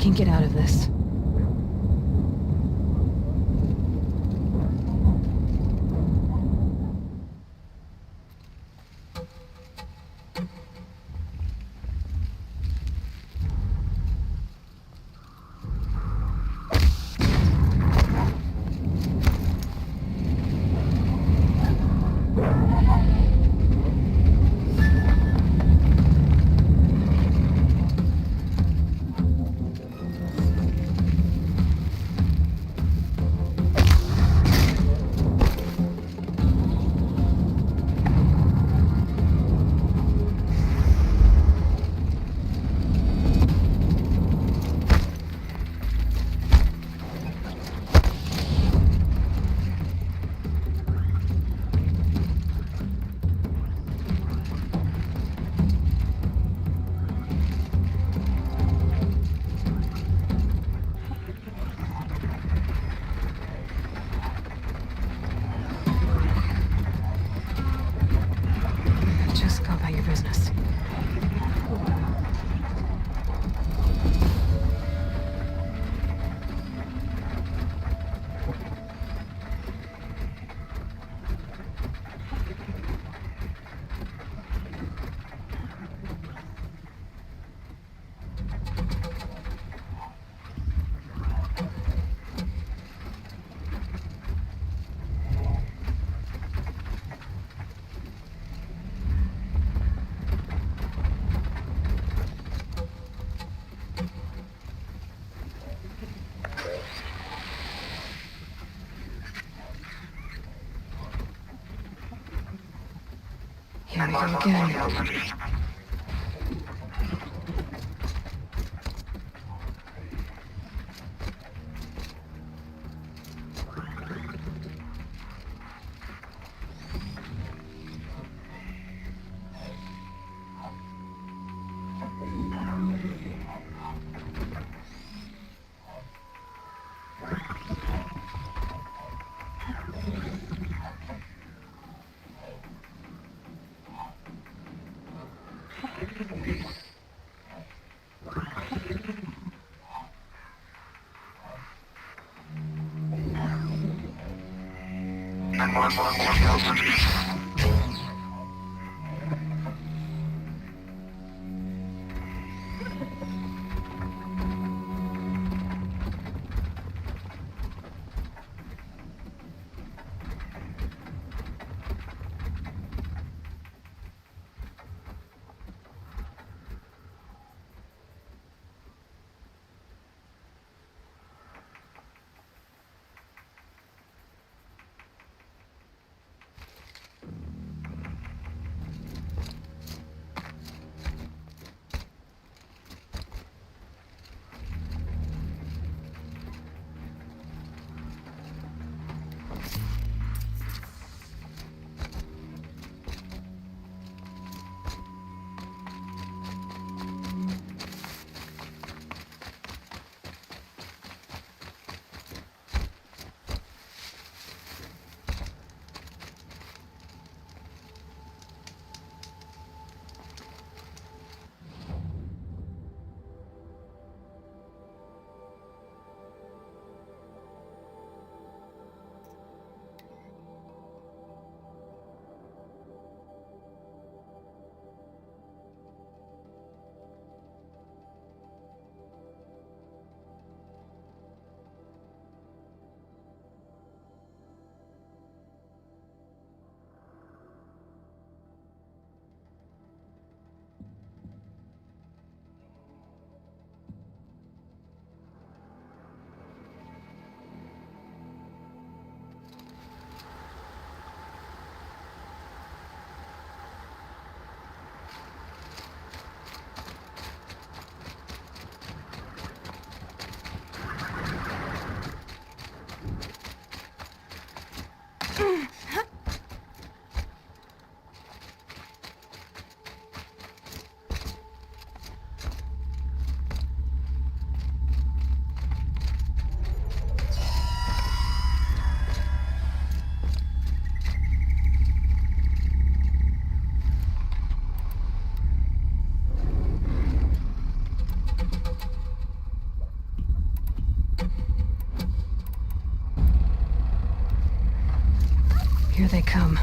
can get out of this. Just go about your business. Here we go again. they come.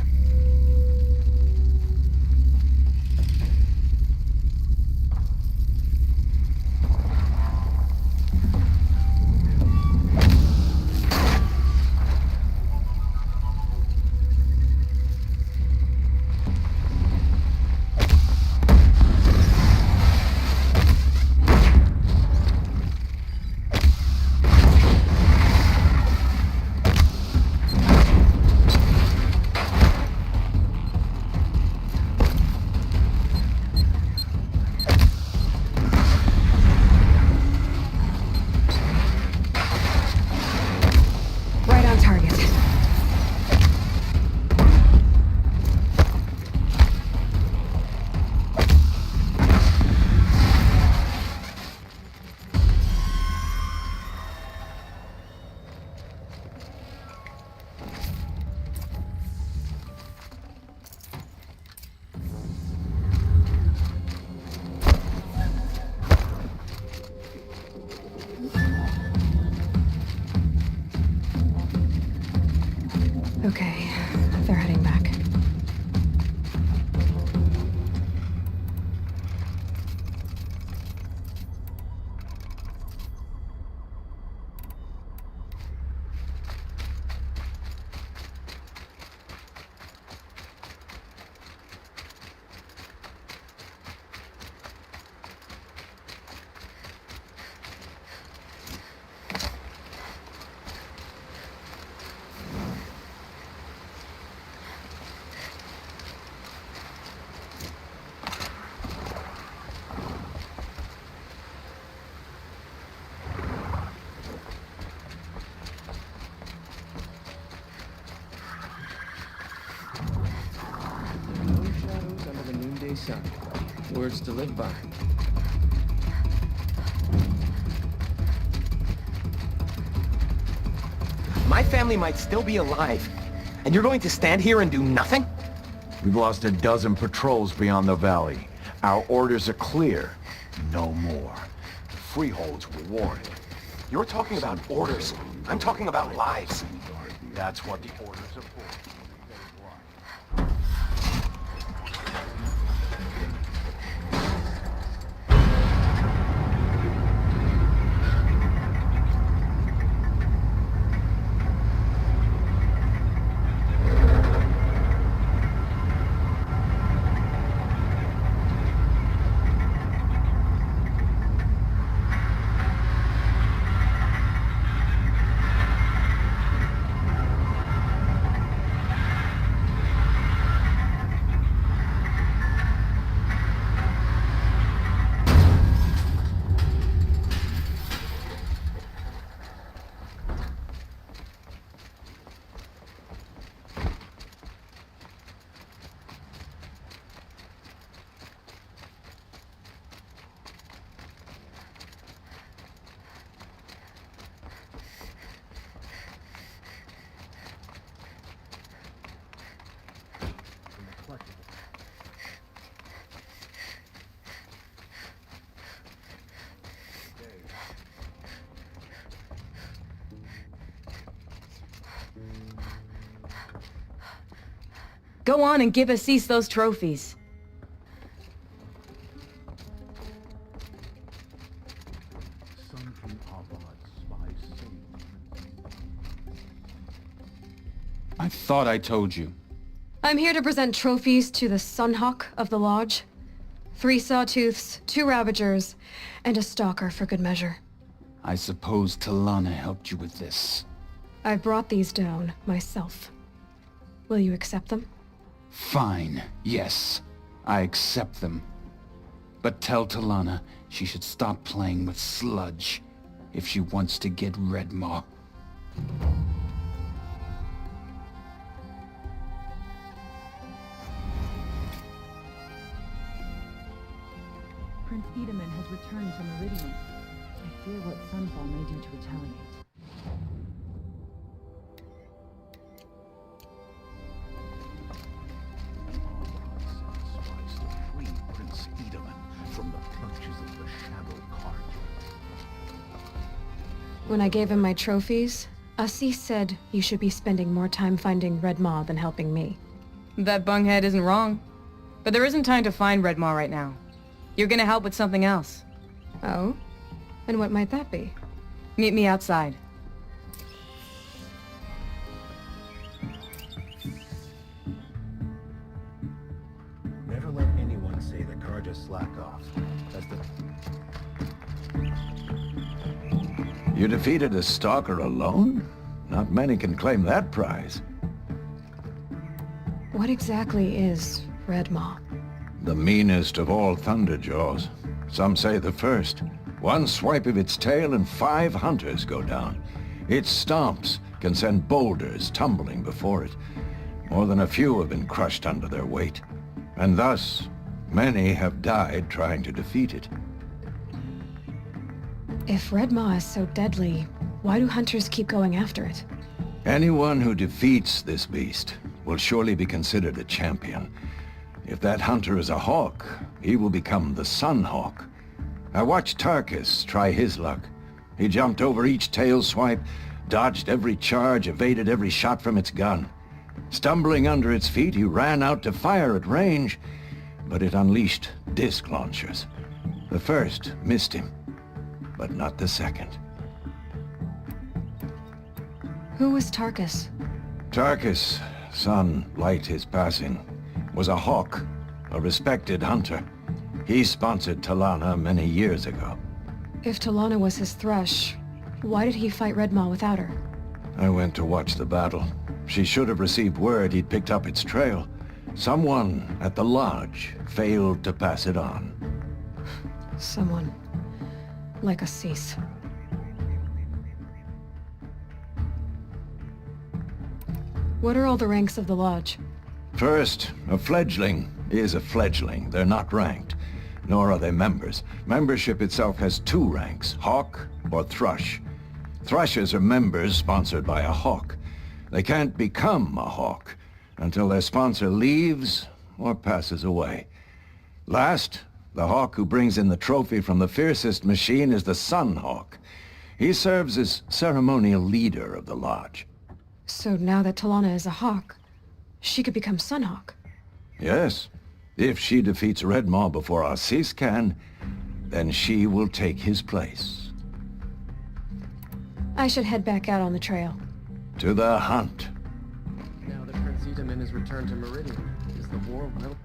Right on target. Okay, they're heading back. No shadows under the noonday sun. Words to live by. My family might still be alive, and you're going to stand here and do nothing? We've lost a dozen patrols beyond the valley. Our orders are clear. No more. Freeholds were warned. You're talking about orders. I'm talking about lives. That's what the orders are for. Go on and give Assis those trophies. I thought I told you. I'm here to present trophies to the Sunhawk of the Lodge. 3 sawtooths, 2 ravagers, and a stalker for good measure. I suppose Talana helped you with this. I brought these down myself. Will you accept them? Fine, yes. I accept them. But tell Talana she should stop playing with sludge if she wants to get Redmaw. Prince Edaman has returned to Meridian. I fear what Sunfall may do to retaliate. Prince Edaman from the clutches of the Shadow Card. When I gave him my trophies, Assis said you should be spending more time finding Red Maw than helping me. That bunghead isn't wrong. But there isn't time to find Red Maw right now. You're gonna help with something else. Oh? And what might that be? Meet me outside. Never let anyone say the Carja slack off. That's the... You defeated a stalker alone? Not many can claim that prize. What exactly is Red Maw? The meanest of all Thunderjaws. Some say the first. One swipe of its tail and 5 hunters go down. Its stomps can send boulders tumbling before it. More than a few have been crushed under their weight. And thus, many have died trying to defeat it. If Red Maw is so deadly, why do hunters keep going after it? Anyone who defeats this beast will surely be considered a champion. If that hunter is a hawk, he will become the Sun Hawk. I watched Tarkus try his luck. He jumped over each tail swipe, dodged every charge, evaded every shot from its gun. Stumbling under its feet, he ran out to fire at range, but it unleashed disc launchers. The first missed him, but not the second. Who was Tarkus? Tarkus, son light his passing, was a hawk, a respected hunter. He sponsored Talana many years ago. If Talana was his thrush, why did he fight Red Maw without her? I went to watch the battle. She should have received word he'd picked up its trail. Someone at the lodge failed to pass it on. Someone like Assis. What are all the ranks of the lodge? First, a fledgling is a fledgling. They're not ranked, nor are they members. Membership itself has 2 ranks, hawk or thrush. Thrushes are members sponsored by a hawk. They can't become a hawk until their sponsor leaves or passes away. Last, the hawk who brings in the trophy from the fiercest machine is the Sun Hawk. He serves as ceremonial leader of the lodge. So now that Talana is a hawk, she could become Sunhawk. Yes. If she defeats Red Maw before Assis can, then she will take his place. I should head back out on the trail. To the hunt. Now that Prince Itamen has returned to Meridian, is the war well...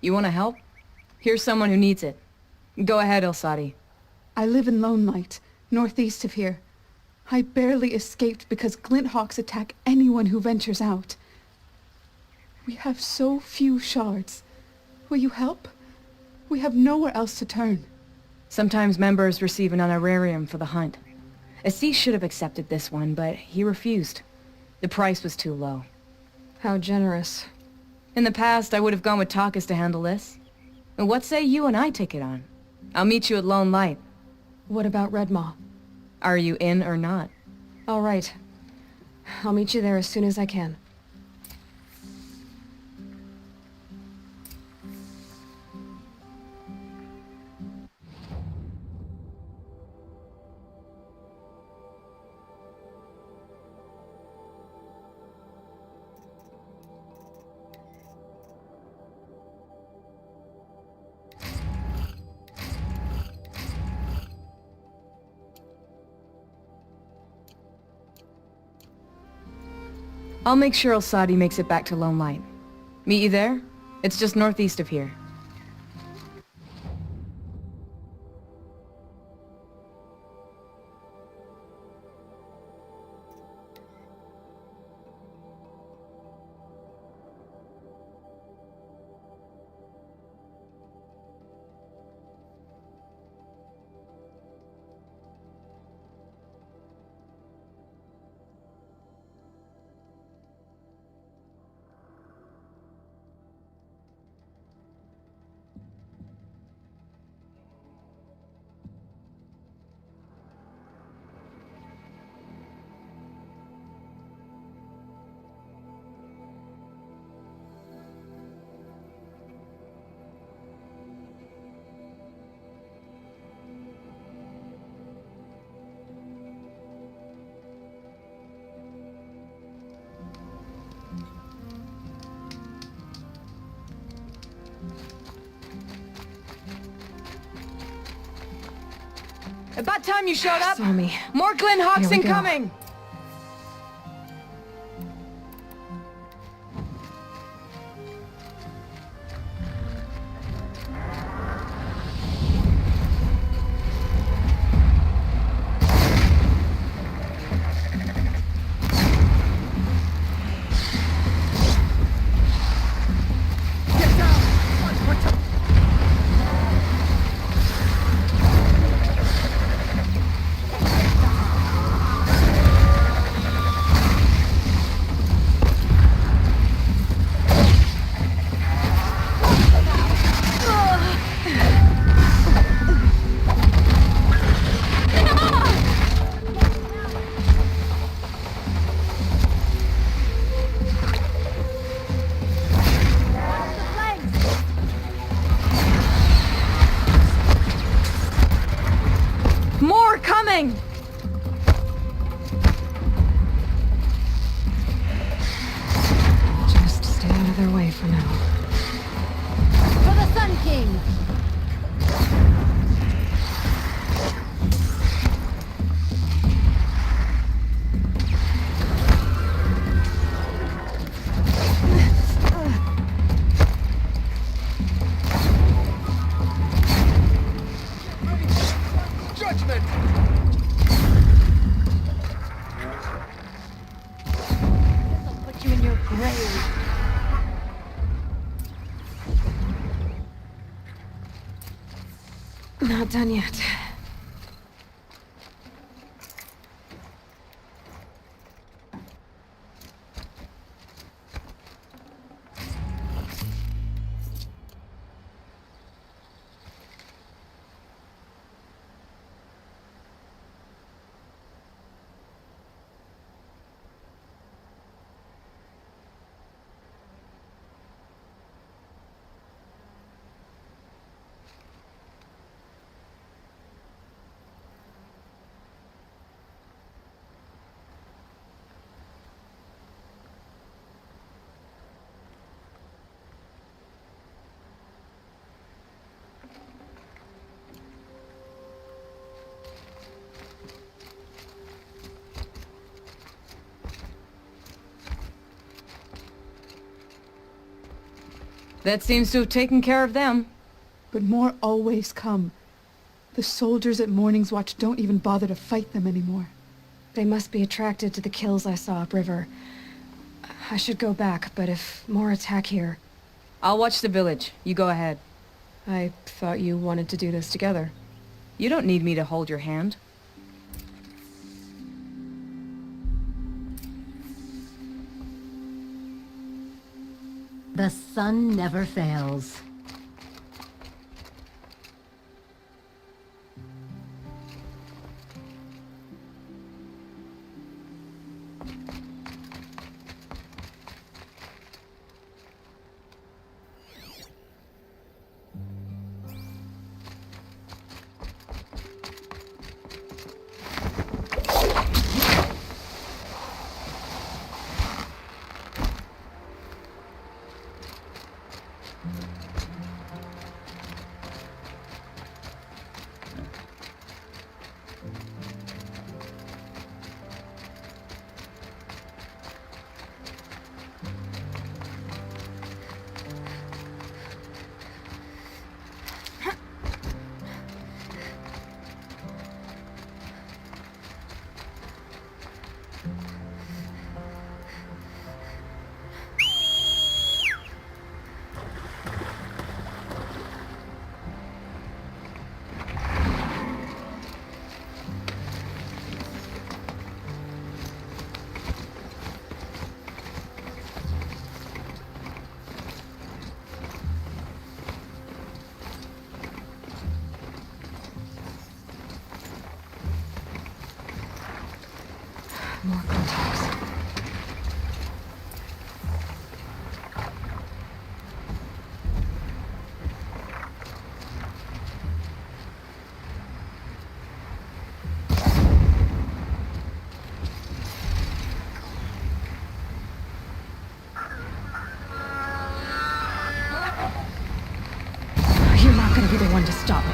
You wanna help? Here's someone who needs it. Go ahead, Elsadi. I live in Lone Light, northeast of here. I barely escaped because glint hawks attack anyone who ventures out. We have so few shards. Will you help? We have nowhere else to turn. Sometimes members receive an honorarium for the hunt. Assis should have accepted this one, but he refused. The price was too low. How generous. In the past, I would have gone with Takas to handle this. And what say you and I take it on? I'll meet you at Lone Light. What about Red Maw? Are you in or not? All right. I'll meet you there as soon as I can. I'll make sure Al-Sadi makes it back to Lone Light. Meet you there? It's just northeast of here. About time you showed up! Saw me. More Glen Hawks Here we go. incoming! More coming! Just stay out of their way for now. For the Sun King! This'll put you in your grave. Not done yet. That seems to have taken care of them. But more always come. The soldiers at Morning's Watch don't even bother to fight them anymore. They must be attracted to the kills I saw upriver. I should go back, but if more attack here... I'll watch the village. You go ahead. I thought you wanted to do this together. You don't need me to hold your hand. The sun never fails. More contacts. You're not gonna be the one to stop me.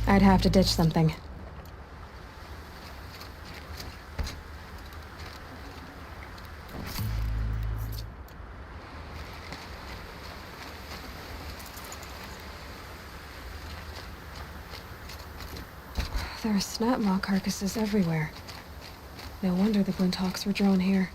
I'd have to ditch something. There are snap maw carcasses everywhere. No wonder the Glinthawks were drawn here.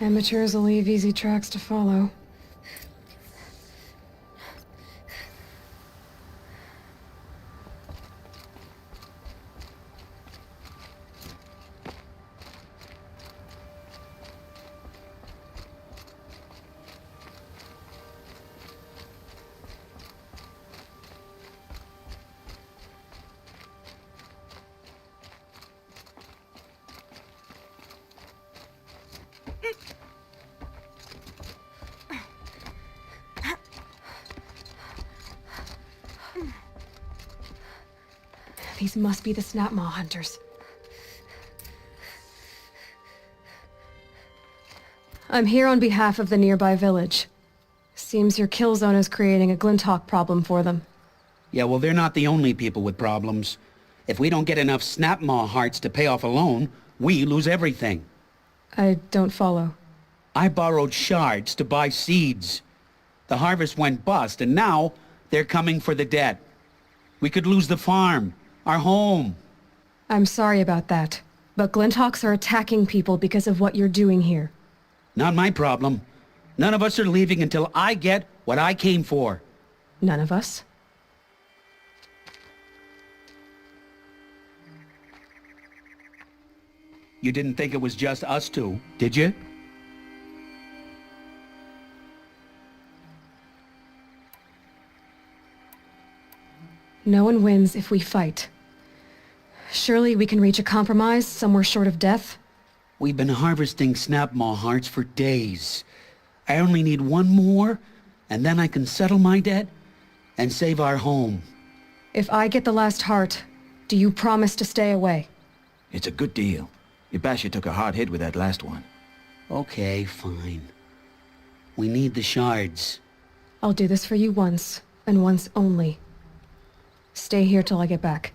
Amateurs will leave easy tracks to follow. These must be the snap maw hunters. I'm here on behalf of the nearby village. Seems your kill zone is creating a Glinthawk problem for them. Yeah, well, they're not the only people with problems. If we don't get enough snapmaw hearts to pay off a loan, we lose everything. I don't follow. I borrowed shards to buy seeds. The harvest went bust, and now they're coming for the debt. We could lose the farm, our home. I'm sorry about that, but Glinthawks are attacking people because of what you're doing here. Not my problem. None of us are leaving until I get what I came for. None of us? You didn't think it was just us two, did you? No one wins if we fight. Surely we can reach a compromise somewhere short of death? We've been harvesting snapmaw hearts for days. I only need one more, and then I can settle my debt and save our home. If I get the last heart, do you promise to stay away? It's a good deal. Ibasha took a hard hit with that last one. Okay, fine. We need the shards. I'll do this for you once, and once only. Stay here till I get back.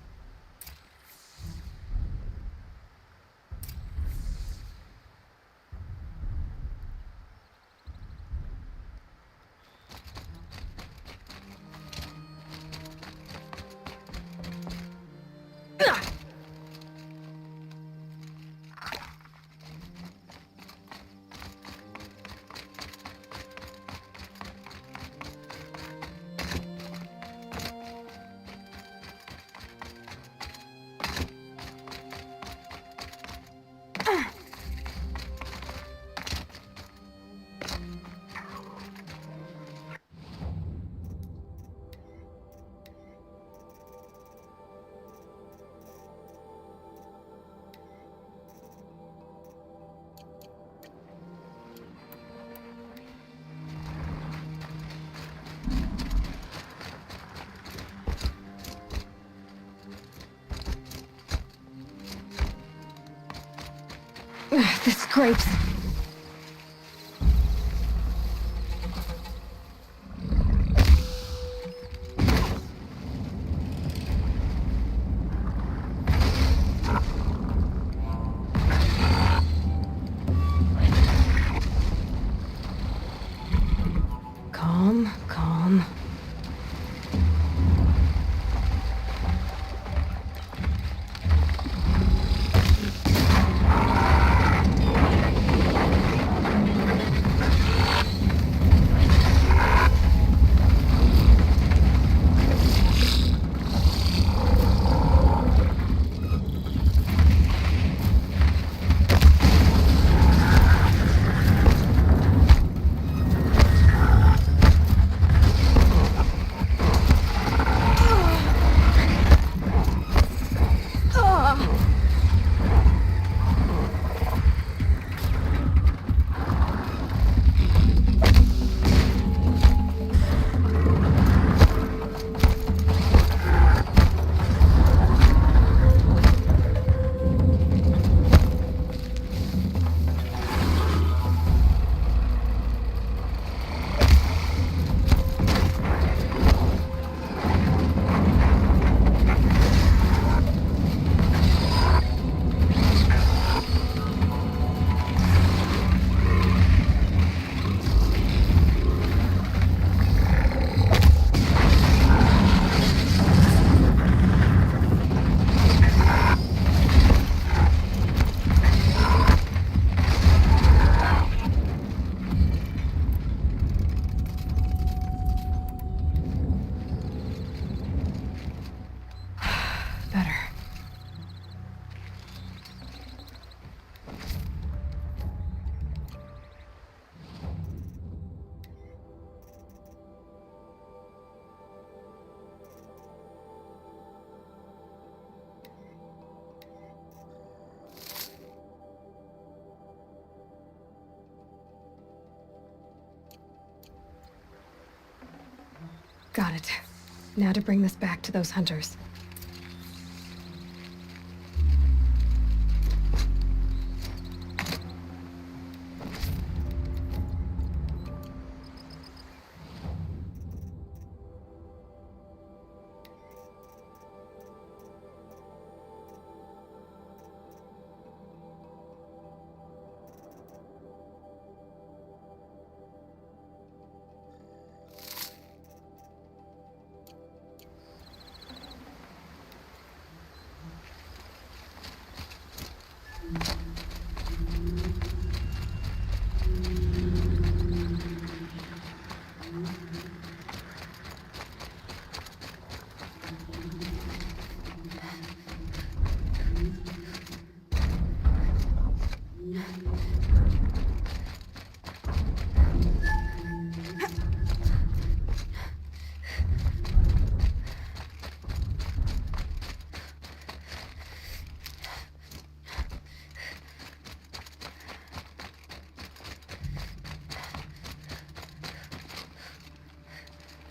The scrapes. Better. Got it. Now to bring this back to those hunters.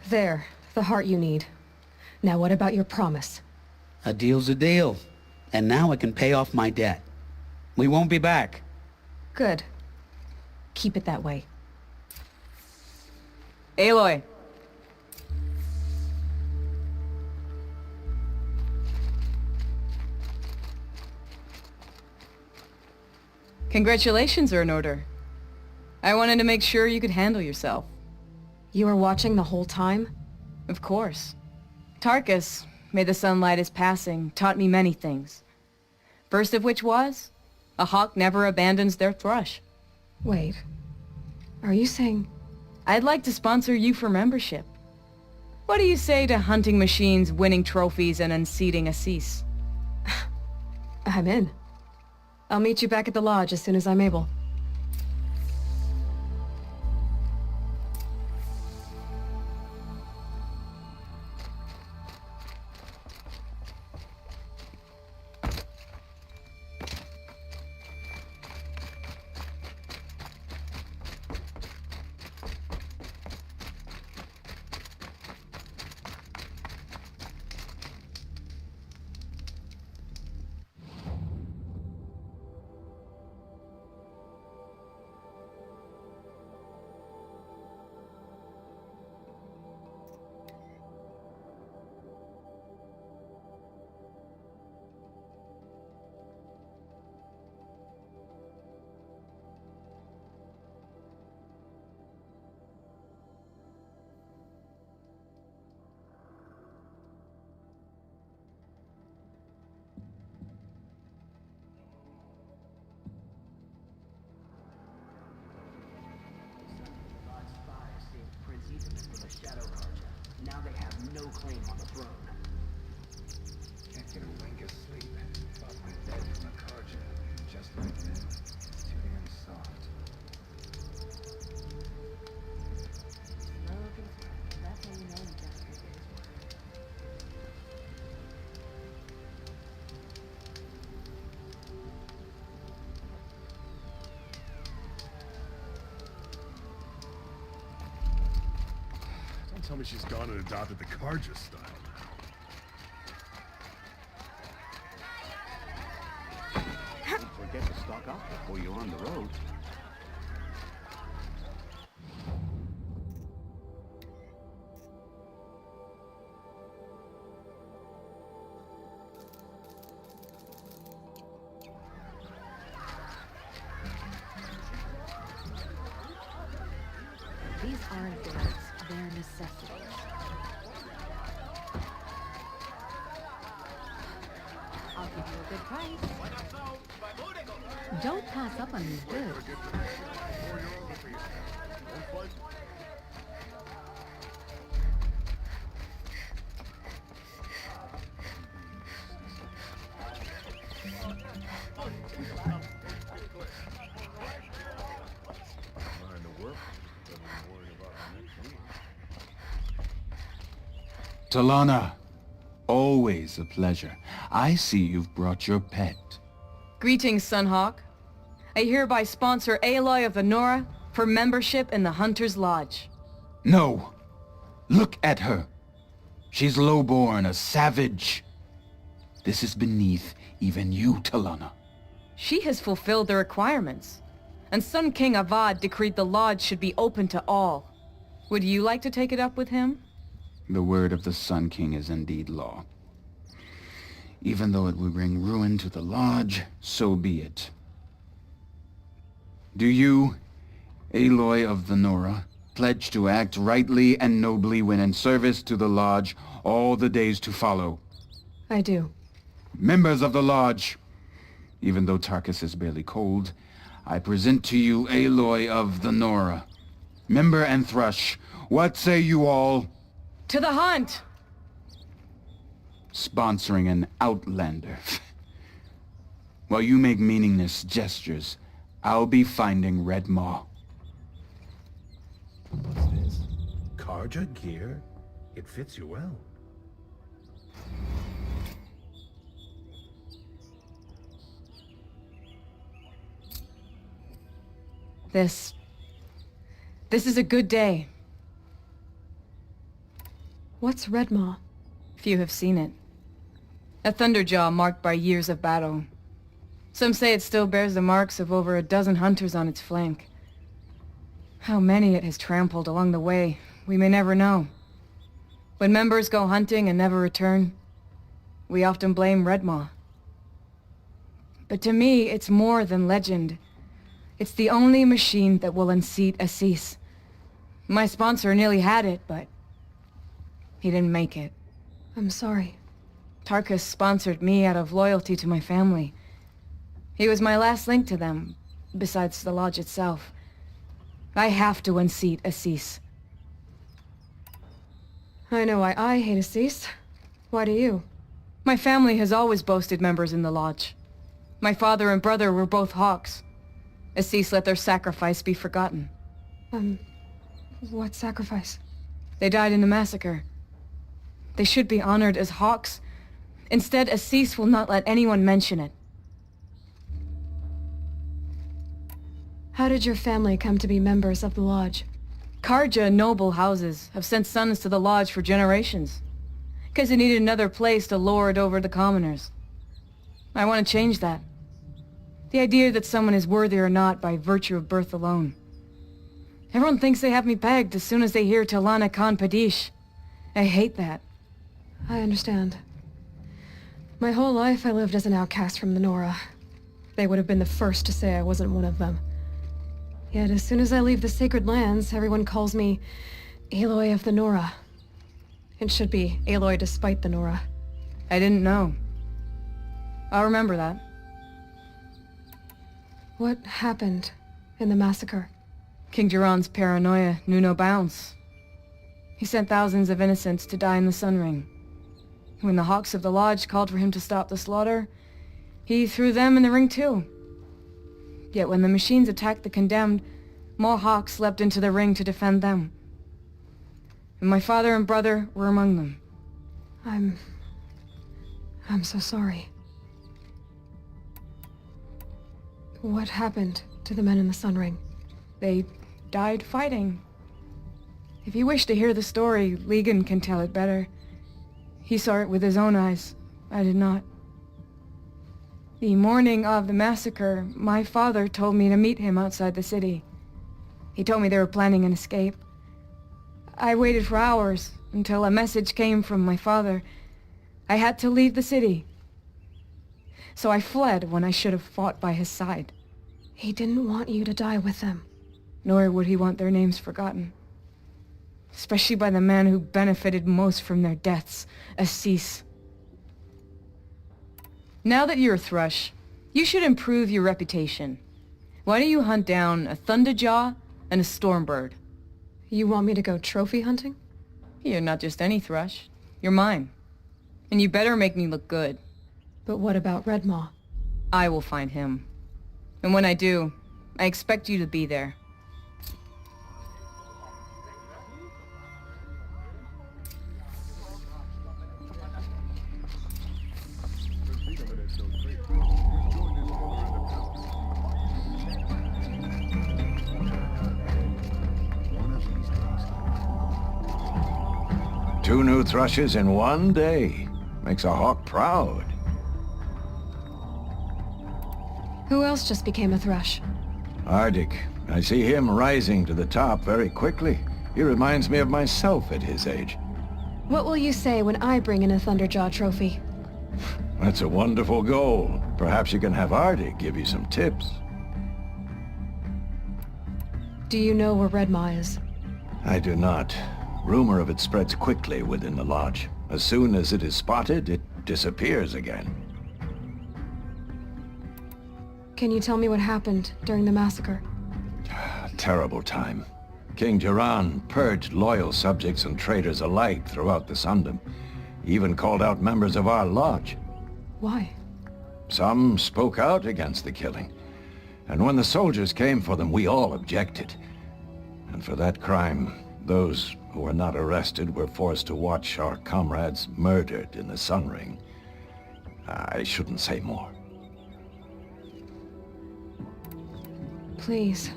There, the heart you need. Now what about your promise? A deal's a deal. And now I can pay off my debt. We won't be back. Good. Keep it that way. Aloy. Congratulations are in order. I wanted to make sure you could handle yourself. You were watching the whole time? Of course. Tarkus, may the sunlight is passing, taught me many things. First of which was, a hawk never abandons their thrush. Wait. Are you saying... I'd like to sponsor you for membership. What do you say to hunting machines, winning trophies, and unseating Assis? I'm in. I'll meet you back at the lodge as soon as I'm able. Now they have no claim on the throne. Can't get a wink of sleep. Thought me dead from a Karja. Just like them. Too damn soft. That's how you know you got your days Don't tell me she's gone and adopted the Karja style now. Don't forget to stock up before you're on the road. These aren't goods, they're necessities. I'll give you a good price. Don't pass up on these goods. Talana, always a pleasure. I see you've brought your pet. Greetings, Sunhawk. I hereby sponsor Aloy of the Nora for membership in the Hunter's Lodge. No! Look at her! She's lowborn, a savage. This is beneath even you, Talana. She has fulfilled the requirements, and Sun King Avad decreed the Lodge should be open to all. Would you like to take it up with him? The word of the Sun King is indeed law. Even though it would bring ruin to the Lodge, so be it. Do you, Aloy of the Nora, pledge to act rightly and nobly when in service to the Lodge all the days to follow? I do. Members of the Lodge, even though Tarkus is barely cold, I present to you Aloy of the Nora. Member and Thrush, what say you all? To the hunt! Sponsoring an outlander. While you make meaningless gestures, I'll be finding Red Maw. What's this? Karja gear? It fits you well. This is a good day. What's Redmaw? Few have seen it. A thunderjaw marked by years of battle. Some say it still bears the marks of over a dozen hunters on its flank. How many it has trampled along the way, we may never know. When members go hunting and never return, we often blame Redmaw. But to me, it's more than legend. It's the only machine that will unseat Assis. My sponsor nearly had it, but he didn't make it. I'm sorry. Tarkus sponsored me out of loyalty to my family. He was my last link to them, besides the Lodge itself. I have to unseat Assis. I know why I hate Assis. Why do you? My family has always boasted members in the Lodge. My father and brother were both Hawks. Assis let their sacrifice be forgotten. What sacrifice? They died in a massacre. They should be honored as Hawks. Instead, Assis will not let anyone mention it. How did your family come to be members of the Lodge? Karja noble houses have sent sons to the Lodge for generations. Because they needed another place to lord over the commoners. I want to change that. The idea that someone is worthy or not by virtue of birth alone. Everyone thinks they have me pegged as soon as they hear Talana Khan Padish. I hate that. I understand. My whole life I lived as an outcast from the Nora. They would have been the first to say I wasn't one of them. Yet as soon as I leave the sacred lands, everyone calls me Aloy of the Nora. It should be Aloy despite the Nora. I didn't know. I'll remember that. What happened in the massacre? King Jiran's paranoia knew no bounds. He sent thousands of innocents to die in the Sun Ring. When the Hawks of the Lodge called for him to stop the slaughter, he threw them in the ring too. Yet when the machines attacked the condemned, more Hawks leapt into the ring to defend them. And my father and brother were among them. I'm so sorry. What happened to the men in the Sun Ring? They died fighting. If you wish to hear the story, Legan can tell it better. He saw it with his own eyes. I did not. The morning of the massacre, my father told me to meet him outside the city. He told me they were planning an escape. I waited for hours until a message came from my father. I had to leave the city. So I fled when I should have fought by his side. He didn't want you to die with them. Nor would he want their names forgotten. Especially by the man who benefited most from their deaths, Assis. Now that you're a Thrush, you should improve your reputation. Why don't you hunt down a Thunderjaw and a Stormbird? You want me to go trophy hunting? You're not just any Thrush. You're mine. And you better make me look good. But what about Redmaw? I will find him. And when I do, I expect you to be there. so great. We've joined his brother in the palace. One of these days. 2 new thrushes in one day. Makes a hawk proud. Who else just became a thrush? Arctic. I see him rising to the top very quickly. He reminds me of myself at his age. What will you say when I bring in a Thunderjaw trophy? That's a wonderful goal. Perhaps you can have Arctic give you some tips. Do you know where Red Maw is? I do not. Rumor of it spreads quickly within the lodge. As soon as it is spotted, it disappears again. Can you tell me what happened during the massacre? A terrible time. King Jiran purged loyal subjects and traitors alike throughout the Sundom. He even called out members of our lodge. Why? Some spoke out against the killing. And when the soldiers came for them, we all objected. And for that crime, those who were not arrested were forced to watch our comrades murdered in the Sun Ring. I shouldn't say more. Please,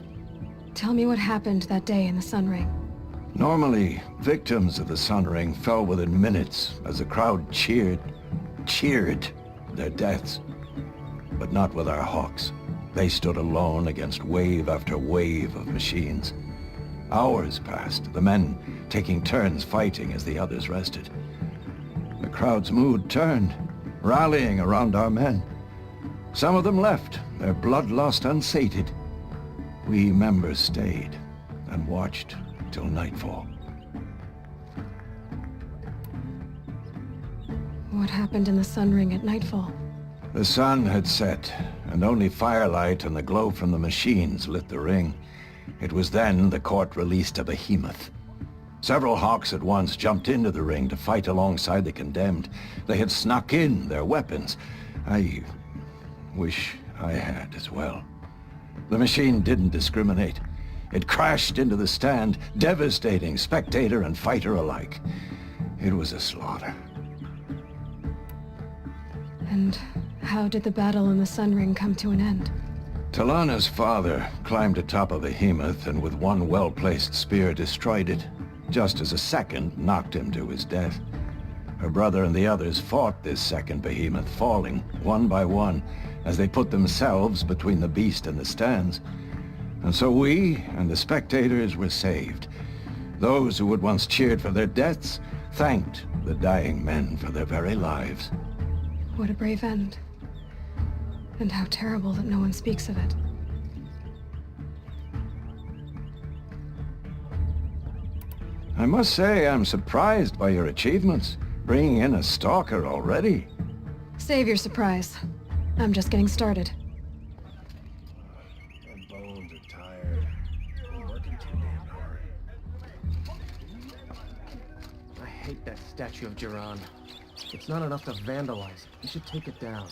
tell me what happened that day in the Sun Ring. Normally, victims of the Sun Ring fell within minutes as the crowd cheered their deaths. But not with our hawks. They stood alone against wave after wave of machines. Hours passed, the men taking turns fighting as the others rested. The crowd's mood turned, rallying around our men. Some of them left, their bloodlust unsated. We members stayed and watched till nightfall. What happened in the Sun Ring at nightfall? The sun had set, and only firelight and the glow from the machines lit the ring. It was then the court released a behemoth. Several hawks at once jumped into the ring to fight alongside the condemned. They had snuck in their weapons. I wish I had as well. The machine didn't discriminate. It crashed into the stand, devastating spectator and fighter alike. It was a slaughter. And how did the battle in the Sun Ring come to an end? Talana's father climbed atop a behemoth and with one well-placed spear destroyed it, just as a second knocked him to his death. Her brother and the others fought this second behemoth, falling one by one as they put themselves between the beast and the stands. And so we and the spectators were saved. Those who had once cheered for their deaths thanked the dying men for their very lives. What a brave end. And how terrible that no one speaks of it. I must say I'm surprised by your achievements, bringing in a stalker already. Save your surprise. I'm just getting started. My bones are tired. I'm working too damn hard. I hate that statue of Jiran. It's not enough to vandalize. You should take it down.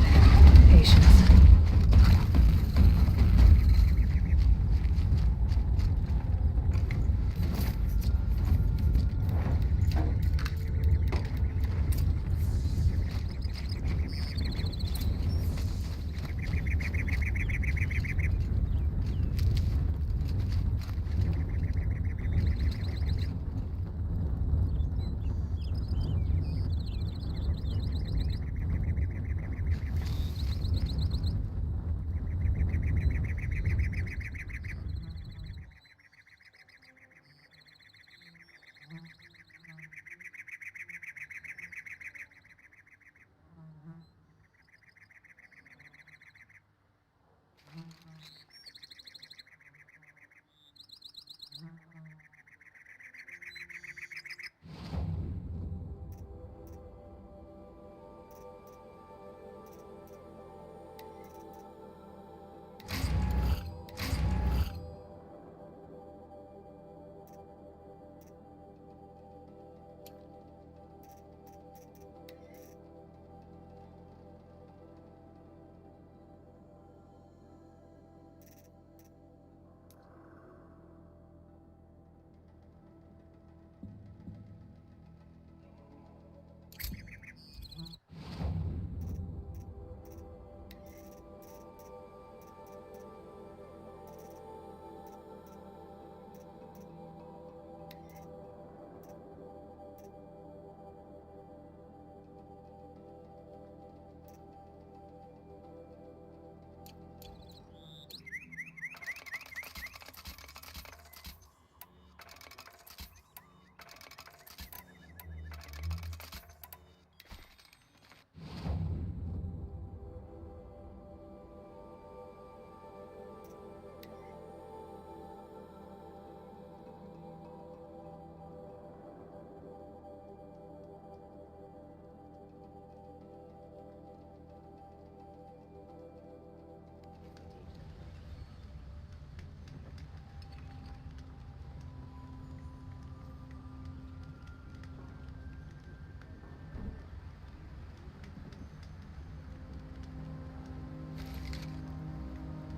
said. Patience.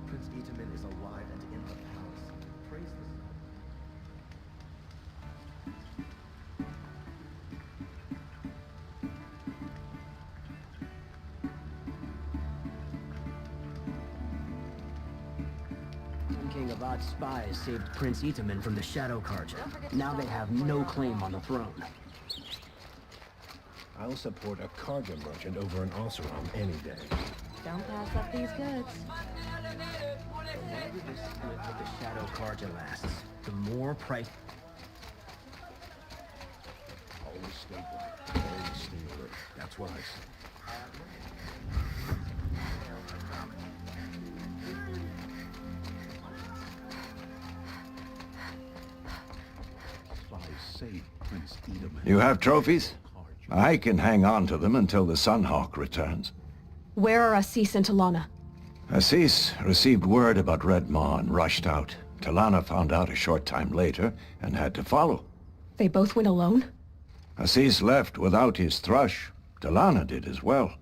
Prince Itamen is alive and in the palace. Praise the... King of Odd spies saved Prince Itamen from the Shadow Carja. Now they have no claim on the throne. I'll support a cargo merchant over an Oseram any day. Don't pass up these goods. The longer this split with the Shadow Carja lasts, the more price... Always stay bright. Always stay alert. That's what I say. Spies saved Prince Itamen. You have trophies? I can hang on to them until the Sunhawk returns. Where are Assis and Talana? Assis received word about Red Maw and rushed out. Talana found out a short time later and had to follow. They both went alone? Assis left without his thrush. Talana did as well.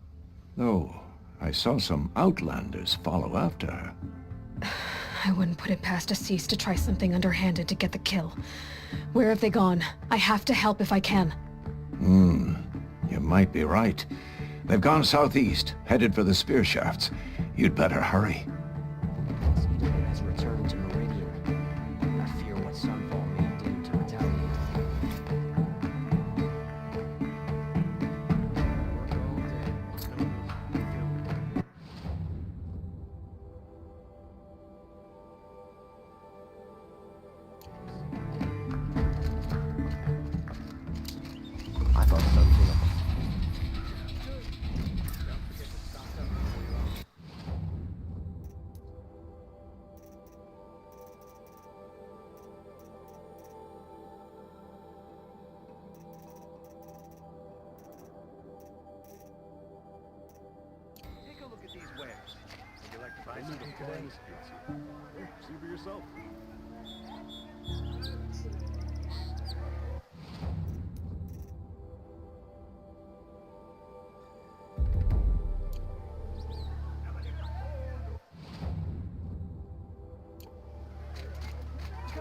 Though I saw some outlanders follow after her. I wouldn't put it past Assis to try something underhanded to get the kill. Where have they gone? I have to help if I can. You might be right. They've gone southeast, headed for the spear shafts. You'd better hurry. Prince Itamen has returned to Meridian. I fear what Sunfall may do to retaliate. I thought something of... Take a look at these wares. Would you like to buy something today? See for yourself.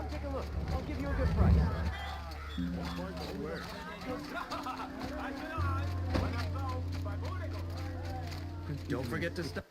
Come take a look. I'll give you a good price. Don't forget to stop.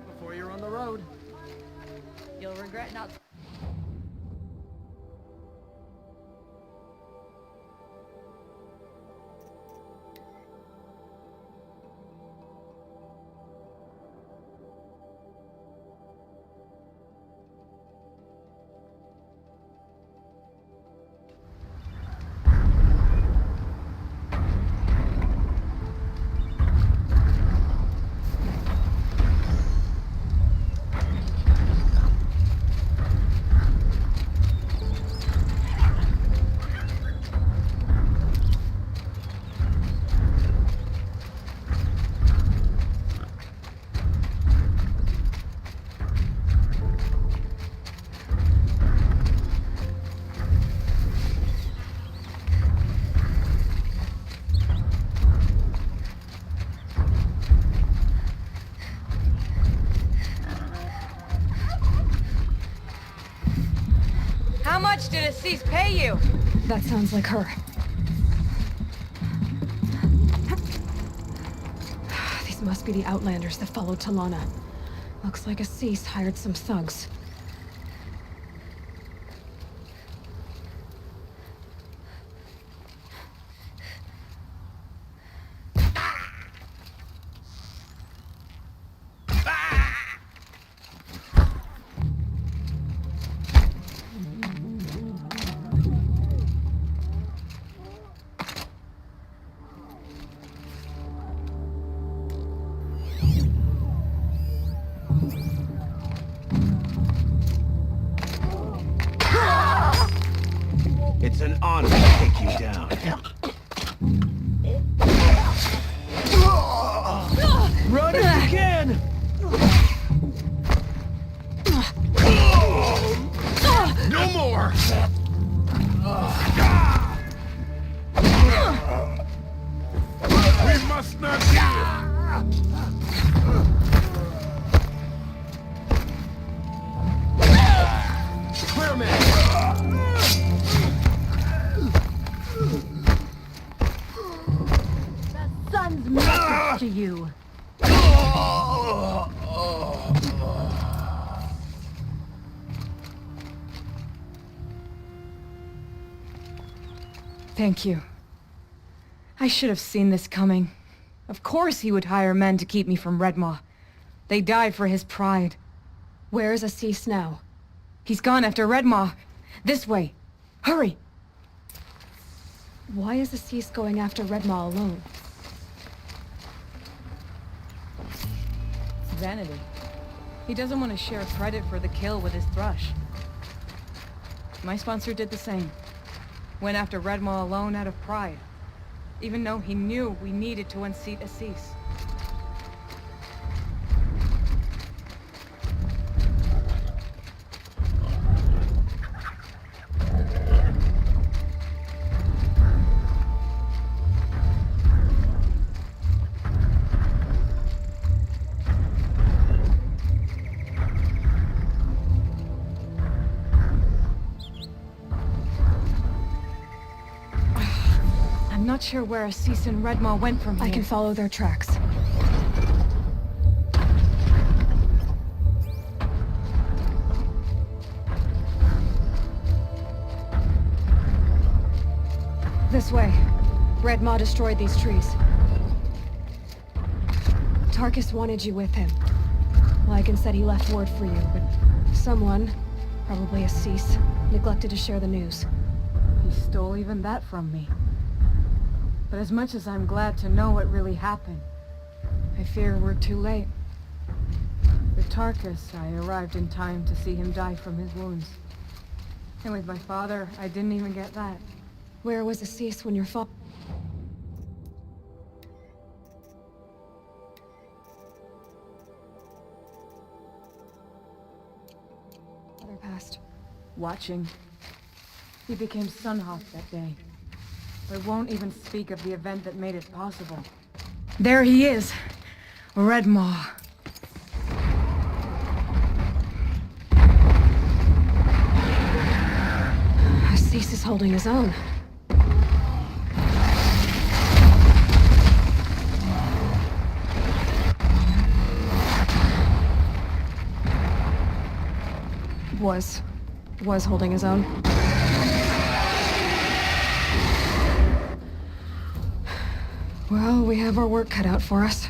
Before you're on the road. You'll regret not... How much did Assis pay you? That sounds like her. These must be the Outlanders that followed Talana. Looks like Assis hired some thugs. It's an honor to take you down. Run if you can! No more! We must not Clear man! Sun's message to you. Thank you. I should have seen this coming. Of course he would hire men to keep me from Redmaw. They died for his pride. Where's Assis now? He's gone after Redmaw. This way. Hurry! Why is Assis going after Redmaw alone? Vanity. He doesn't want to share credit for the kill with his thrush. My sponsor did the same. Went after Redmaw alone out of pride. Even though he knew we needed to unseat Assis. I'm not sure where Assis and Redmaw went from here. I can follow their tracks. This way. Red Maw destroyed these trees. Tarkus wanted you with him. Lycan said he left word for you, but someone, probably a Cease, neglected to share the news. He stole even that from me. But as much as I'm glad to know what really happened, I fear we're too late. With Tarkus, I arrived in time to see him die from his wounds. And with my father, I didn't even get that. Where was the Cease when your father passed? Watching. He became Sunhawk that day. I won't even speak of the event that made it possible. There he is! Red Maw. Cease is holding his own. Was holding his own. Well, we have our work cut out for us.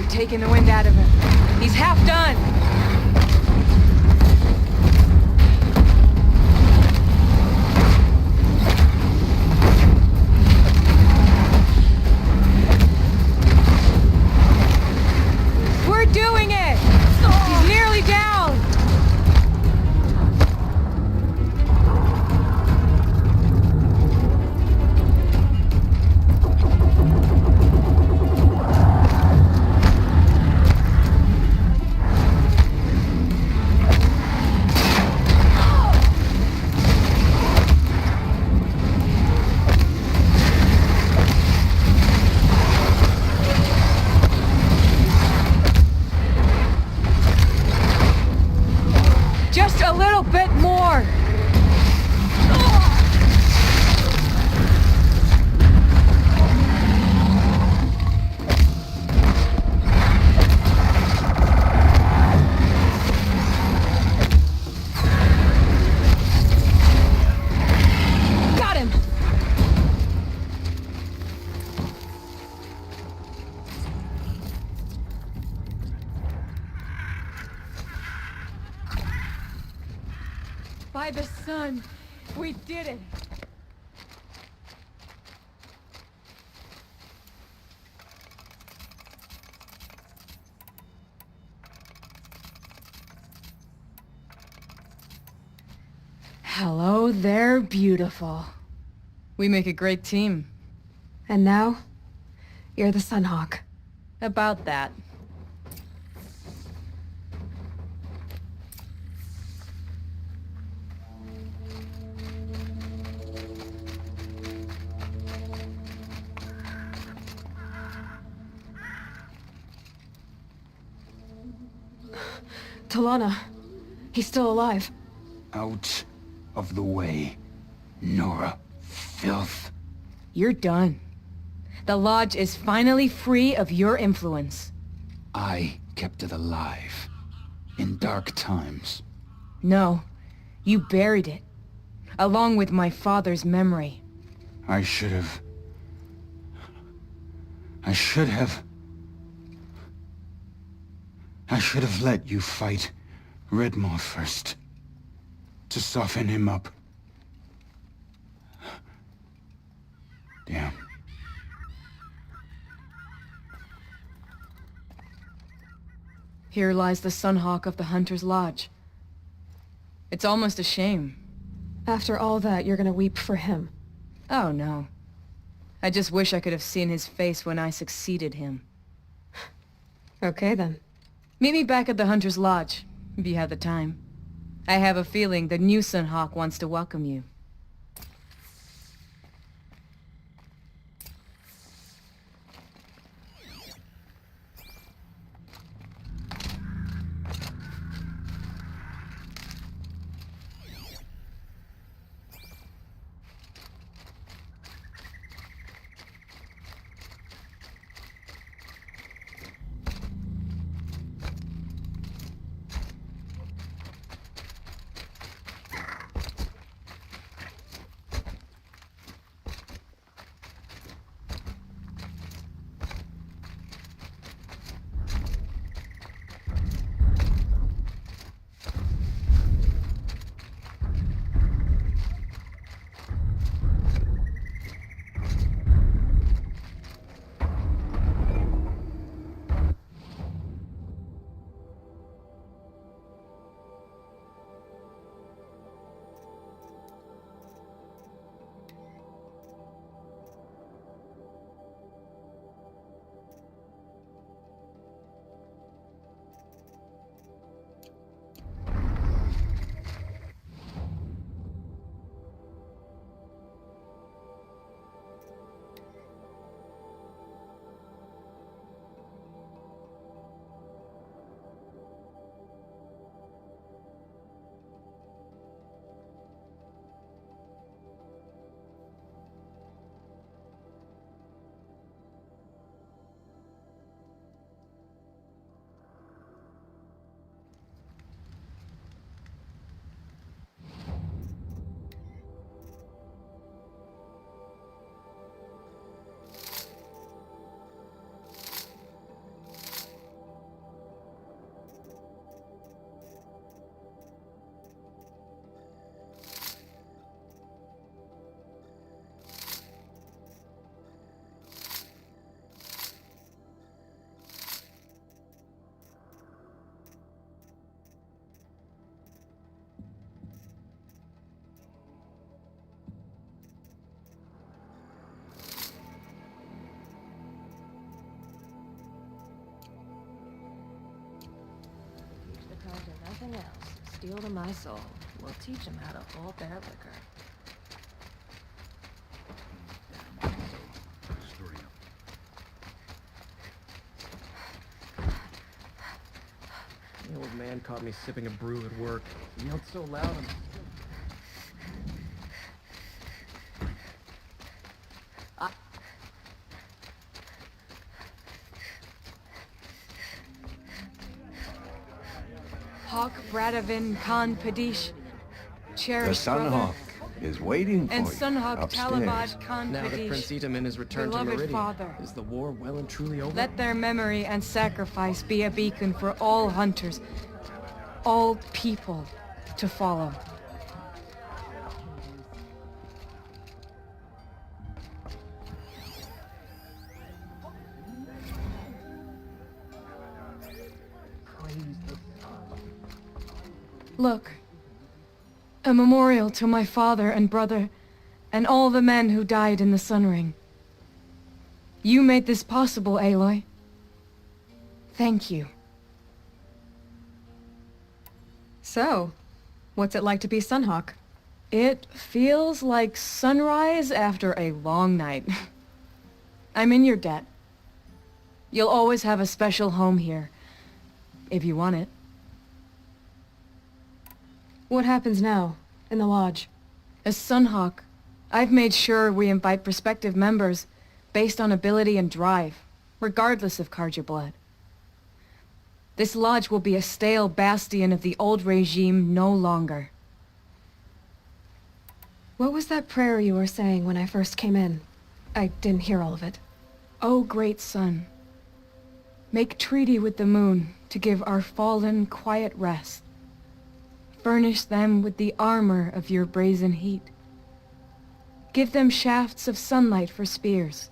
Taking the wind out of him. He's half done! We're doing it! He's nearly down! Just a little bit more! Got him! By the sun, we did it! Hello there, beautiful. We make a great team. And now, you're the Sunhawk. About that. Talana. He's still alive. Out of the way, Nora. Filth. You're done. The Lodge is finally free of your influence. I kept it alive. In dark times. No, you buried it. Along with my father's memory. I should have... I should have let you fight Redmaw first. To soften him up. Damn. Here lies the Sunhawk of the Hunter's Lodge. It's almost a shame. After all that, you're gonna weep for him. Oh no. I just wish I could have seen his face when I succeeded him. Okay then. Meet me back at the Hunter's Lodge, if you have the time. I have a feeling the new Sunhawk wants to welcome you. Nothing else. Steel to my soul. We'll teach them how to hold their liquor. Story up. The old man caught me sipping a brew at work. He yelled so loud I'm Hawk Bradavin Khan Padish, The cherished Sunhawk brother, is waiting for and you Sunhawk upstairs. Talabaj Khan now that Prince Padish. Itaman has returned to Beloved Meridian. father. Is the war well and truly over? Let their memory and sacrifice be a beacon for all hunters, all people to follow. Look, a memorial to my father and brother, and all the men who died in the Sun Ring. You made this possible, Aloy. Thank you. So, what's it like to be Sunhawk? It feels like sunrise after a long night. I'm in your debt. You'll always have a special home here, if you want it. What happens now, in the lodge? As Sunhawk, I've made sure we invite prospective members based on ability and drive, regardless of Carja blood. This lodge will be a stale bastion of the old regime no longer. What was that prayer you were saying when I first came in? I didn't hear all of it. O great sun, make treaty with the moon to give our fallen quiet rest. Furnish them with the armor of your brazen heat. Give them shafts of sunlight for spears.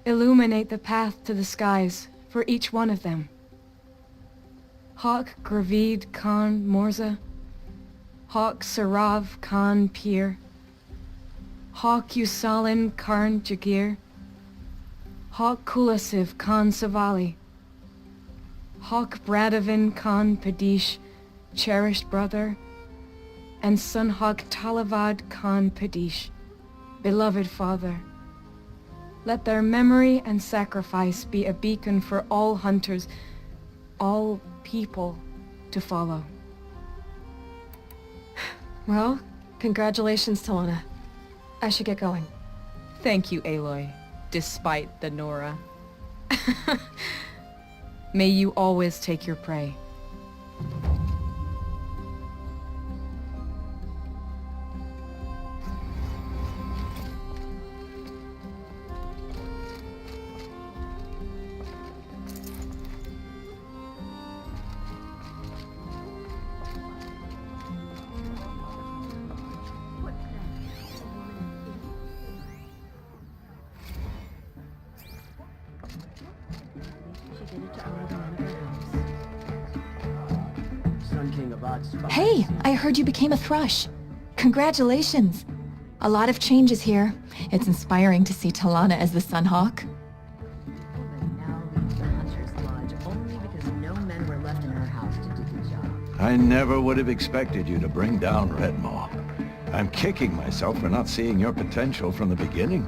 Illuminate the path to the skies for each one of them. Hawk Gravid Khan Morza, Hawk Sarav Khan Pir, Hawk Usalin Karn Jagir, Hawk Kulasiv Khan Savali, Hawk Bradavin Khan Padish, cherished brother, and Sunhawk Talavad Khan Padish, beloved father. Let their memory and sacrifice be a beacon for all hunters, all people to follow. Well, congratulations, Talana. I should get going. Thank you, Aloy, despite the Nora. May you always take your prey. Hey, I heard you became a thrush. Congratulations. A lot of changes here. It's inspiring to see Talana as the Sunhawk. Woman now leaves the Hunter's Lodge only because no men were left in her house to do the job. I never would have expected you to bring down Redmaw. I'm kicking myself for not seeing your potential from the beginning.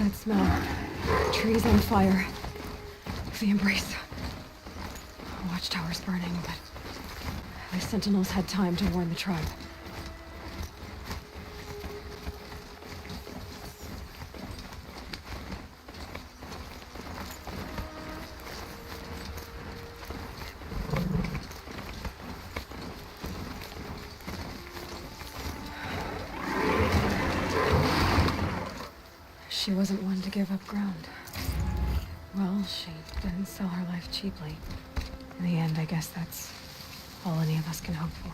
That smell. Trees on fire. The embrace. Watchtower's burning, but the sentinels had time to warn the tribe. She wasn't one to give up ground. Well, she didn't sell her life cheaply. In the end, I guess that's all any of us can hope for.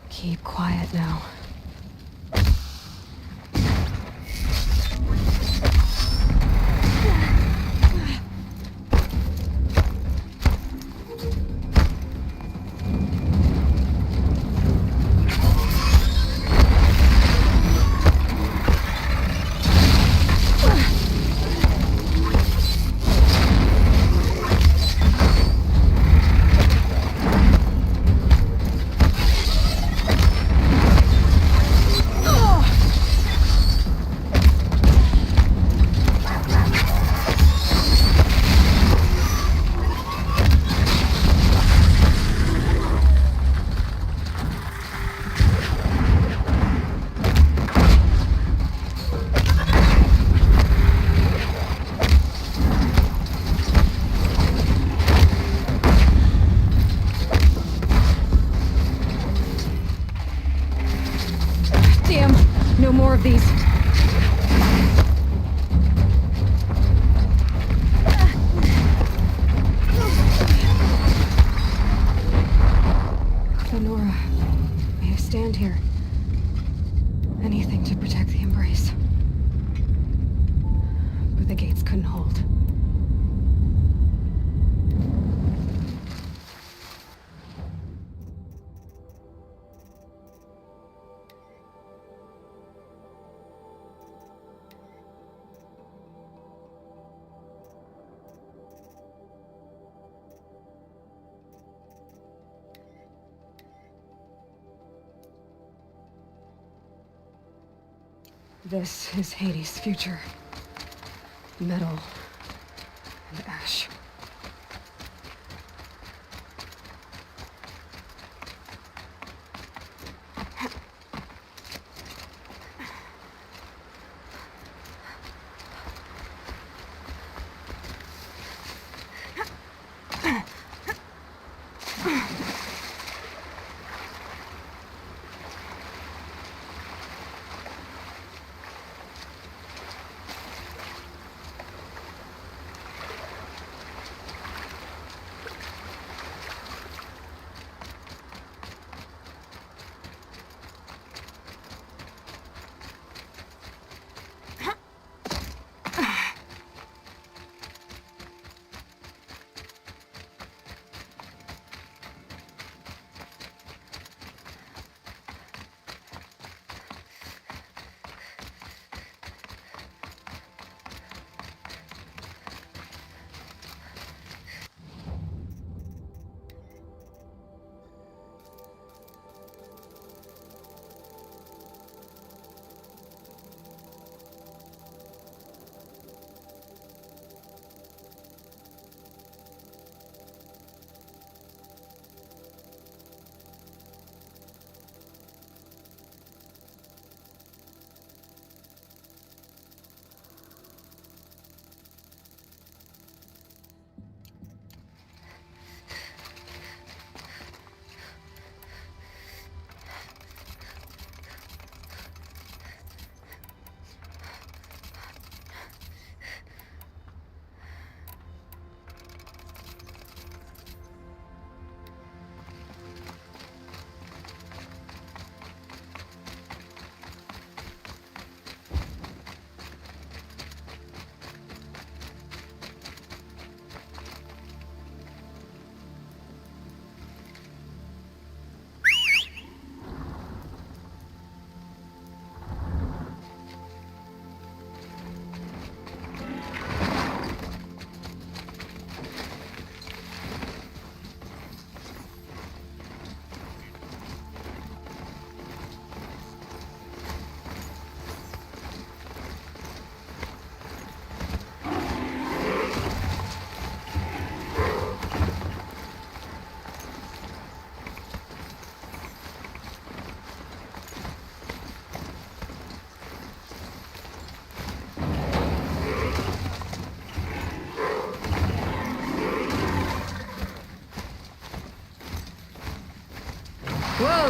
Keep quiet now. No more of these. Lenora, may I stand here? Anything to protect the embrace. But the gates couldn't hold. This is Hades' future. Metal and ash.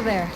there.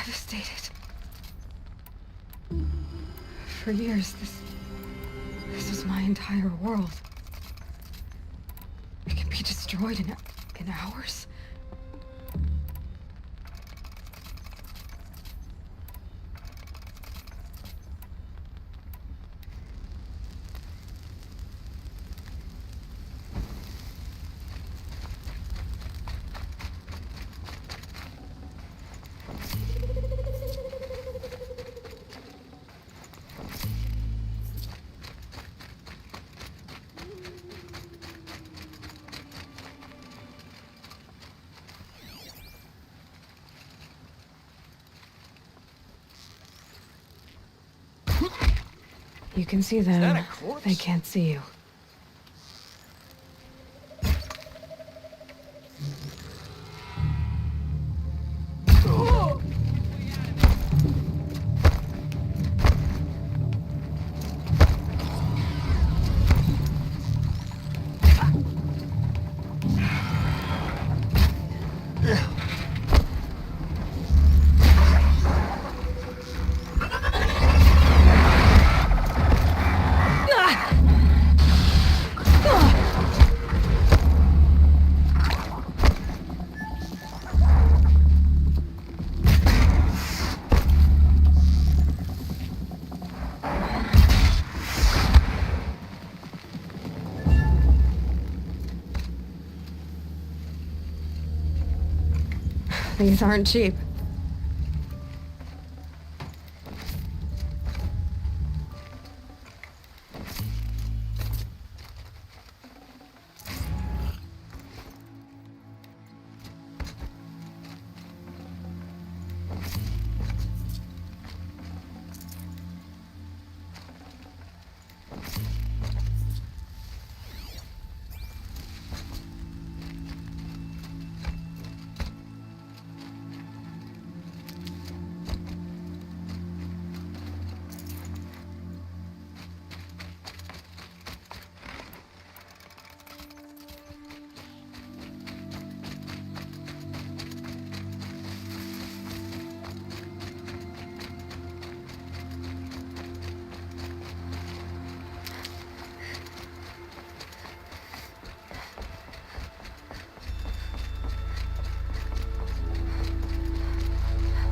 devastated. For years, this was my entire world. It can be destroyed in hours. You can see them. that a corpse? They can't see you. These aren't cheap.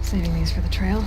Saving these for the trail.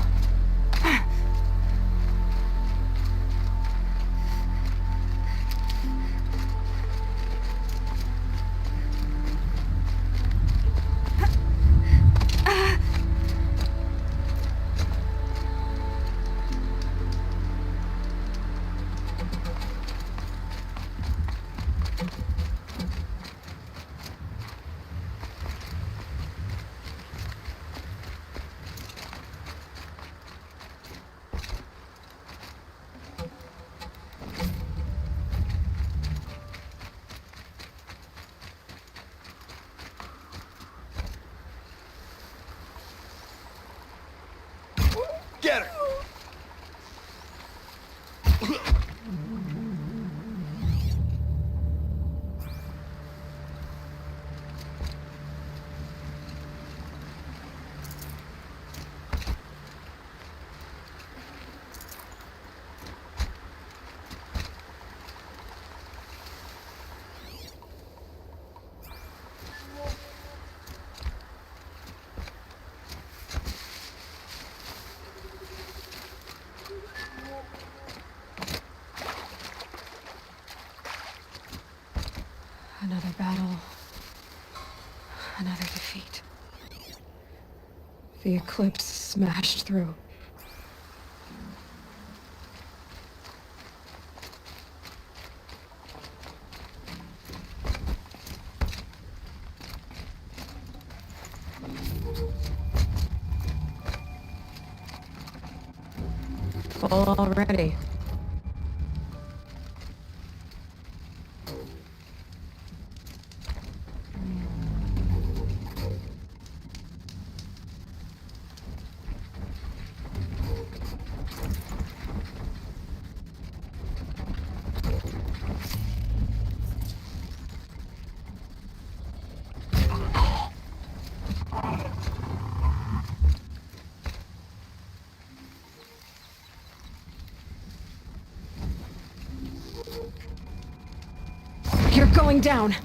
Get her! Another battle. Another defeat. The eclipse smashed through. Full already. You're going down.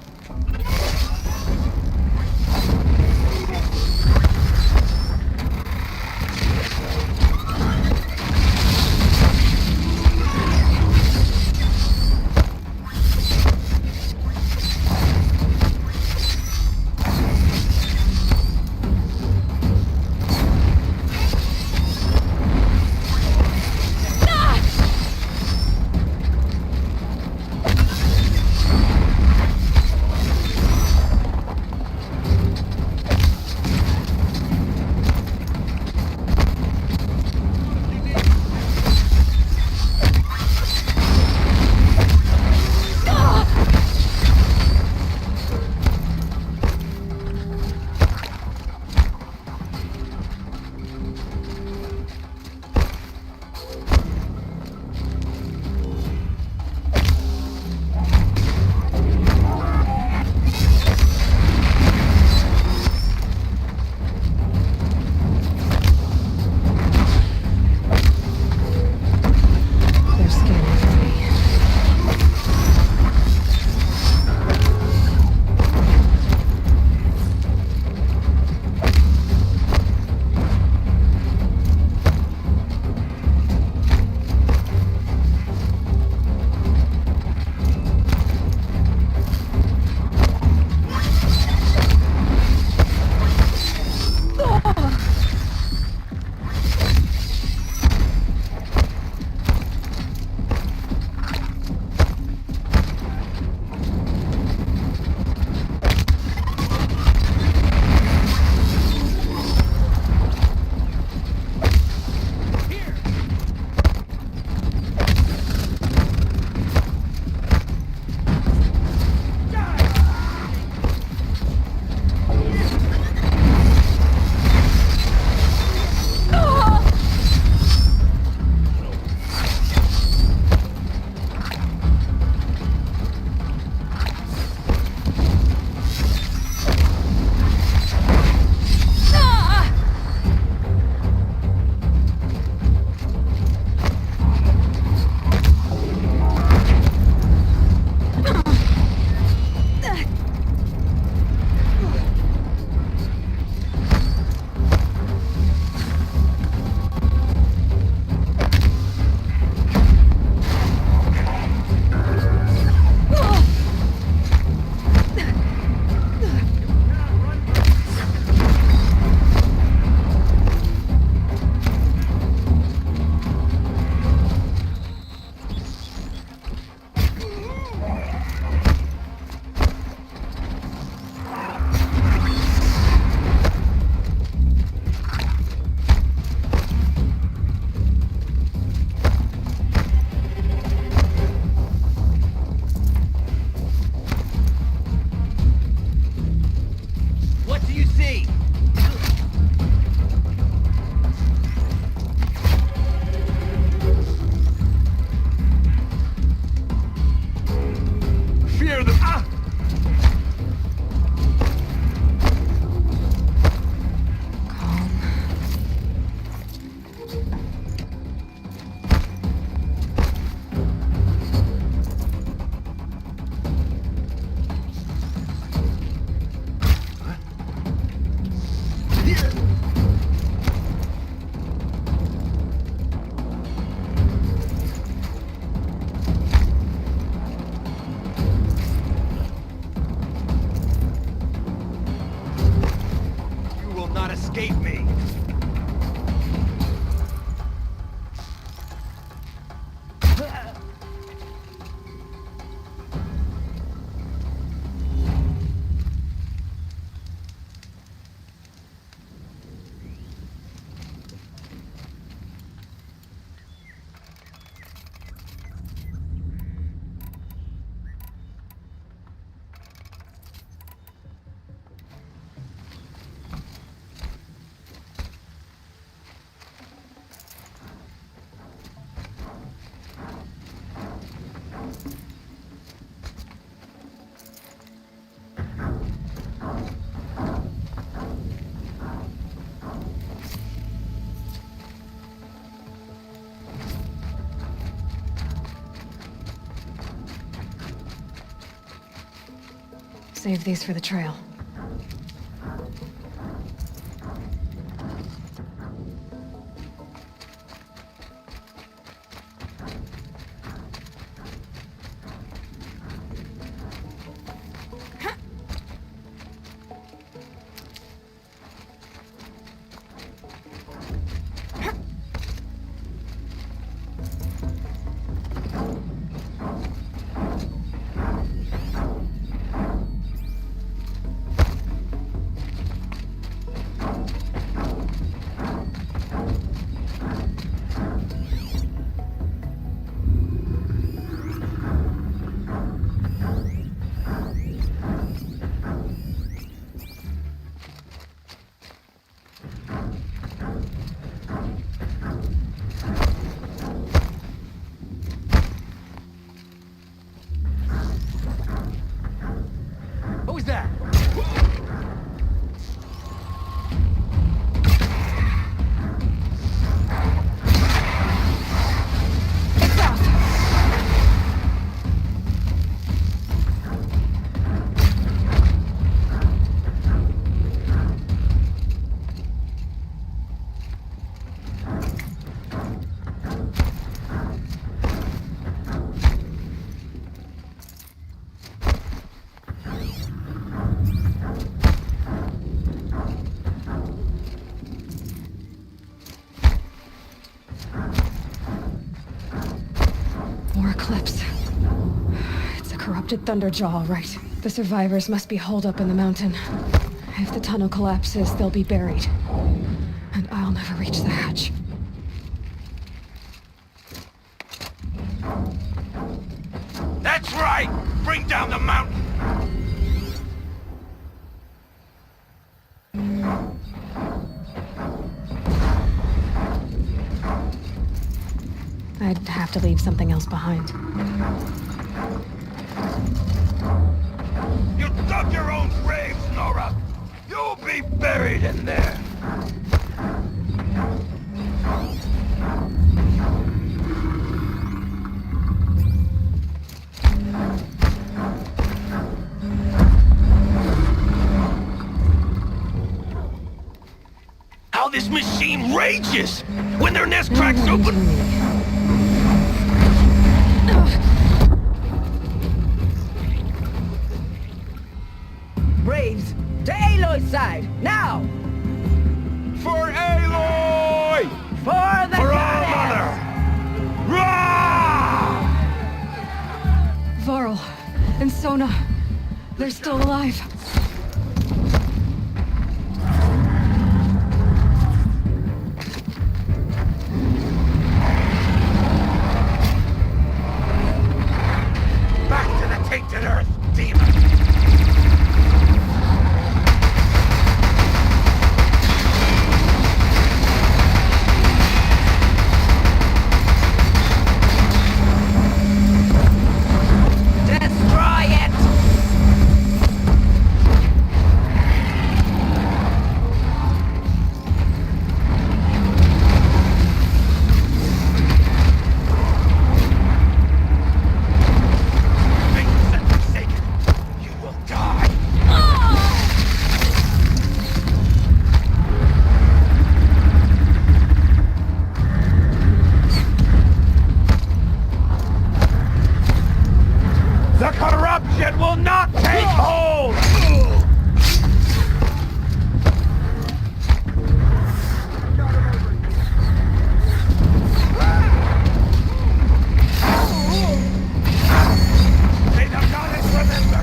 save these for the trail. Who's that? More Eclipse. It's a corrupted Thunderjaw, all right. The survivors must be holed up in the mountain. If the tunnel collapses, they'll be buried. And I'll never reach the hatch. That's right! Bring down the mountain! I'd have to leave something else behind. You dug your own graves, Nora! You'll be buried in there! How this machine rages! When their nest cracks open... Braves, to Aloy's side, now! For Aloy! For the For our goddess! mother! Rah! Varl and Sona, they're still alive. Back to the tainted earth, demon! Destroy it! Things that forsaken, you will die! The corruption will not take hold! May the goddess remember!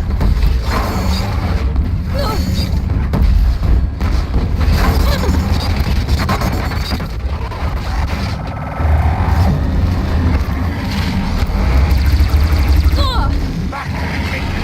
Back to the tainted earth!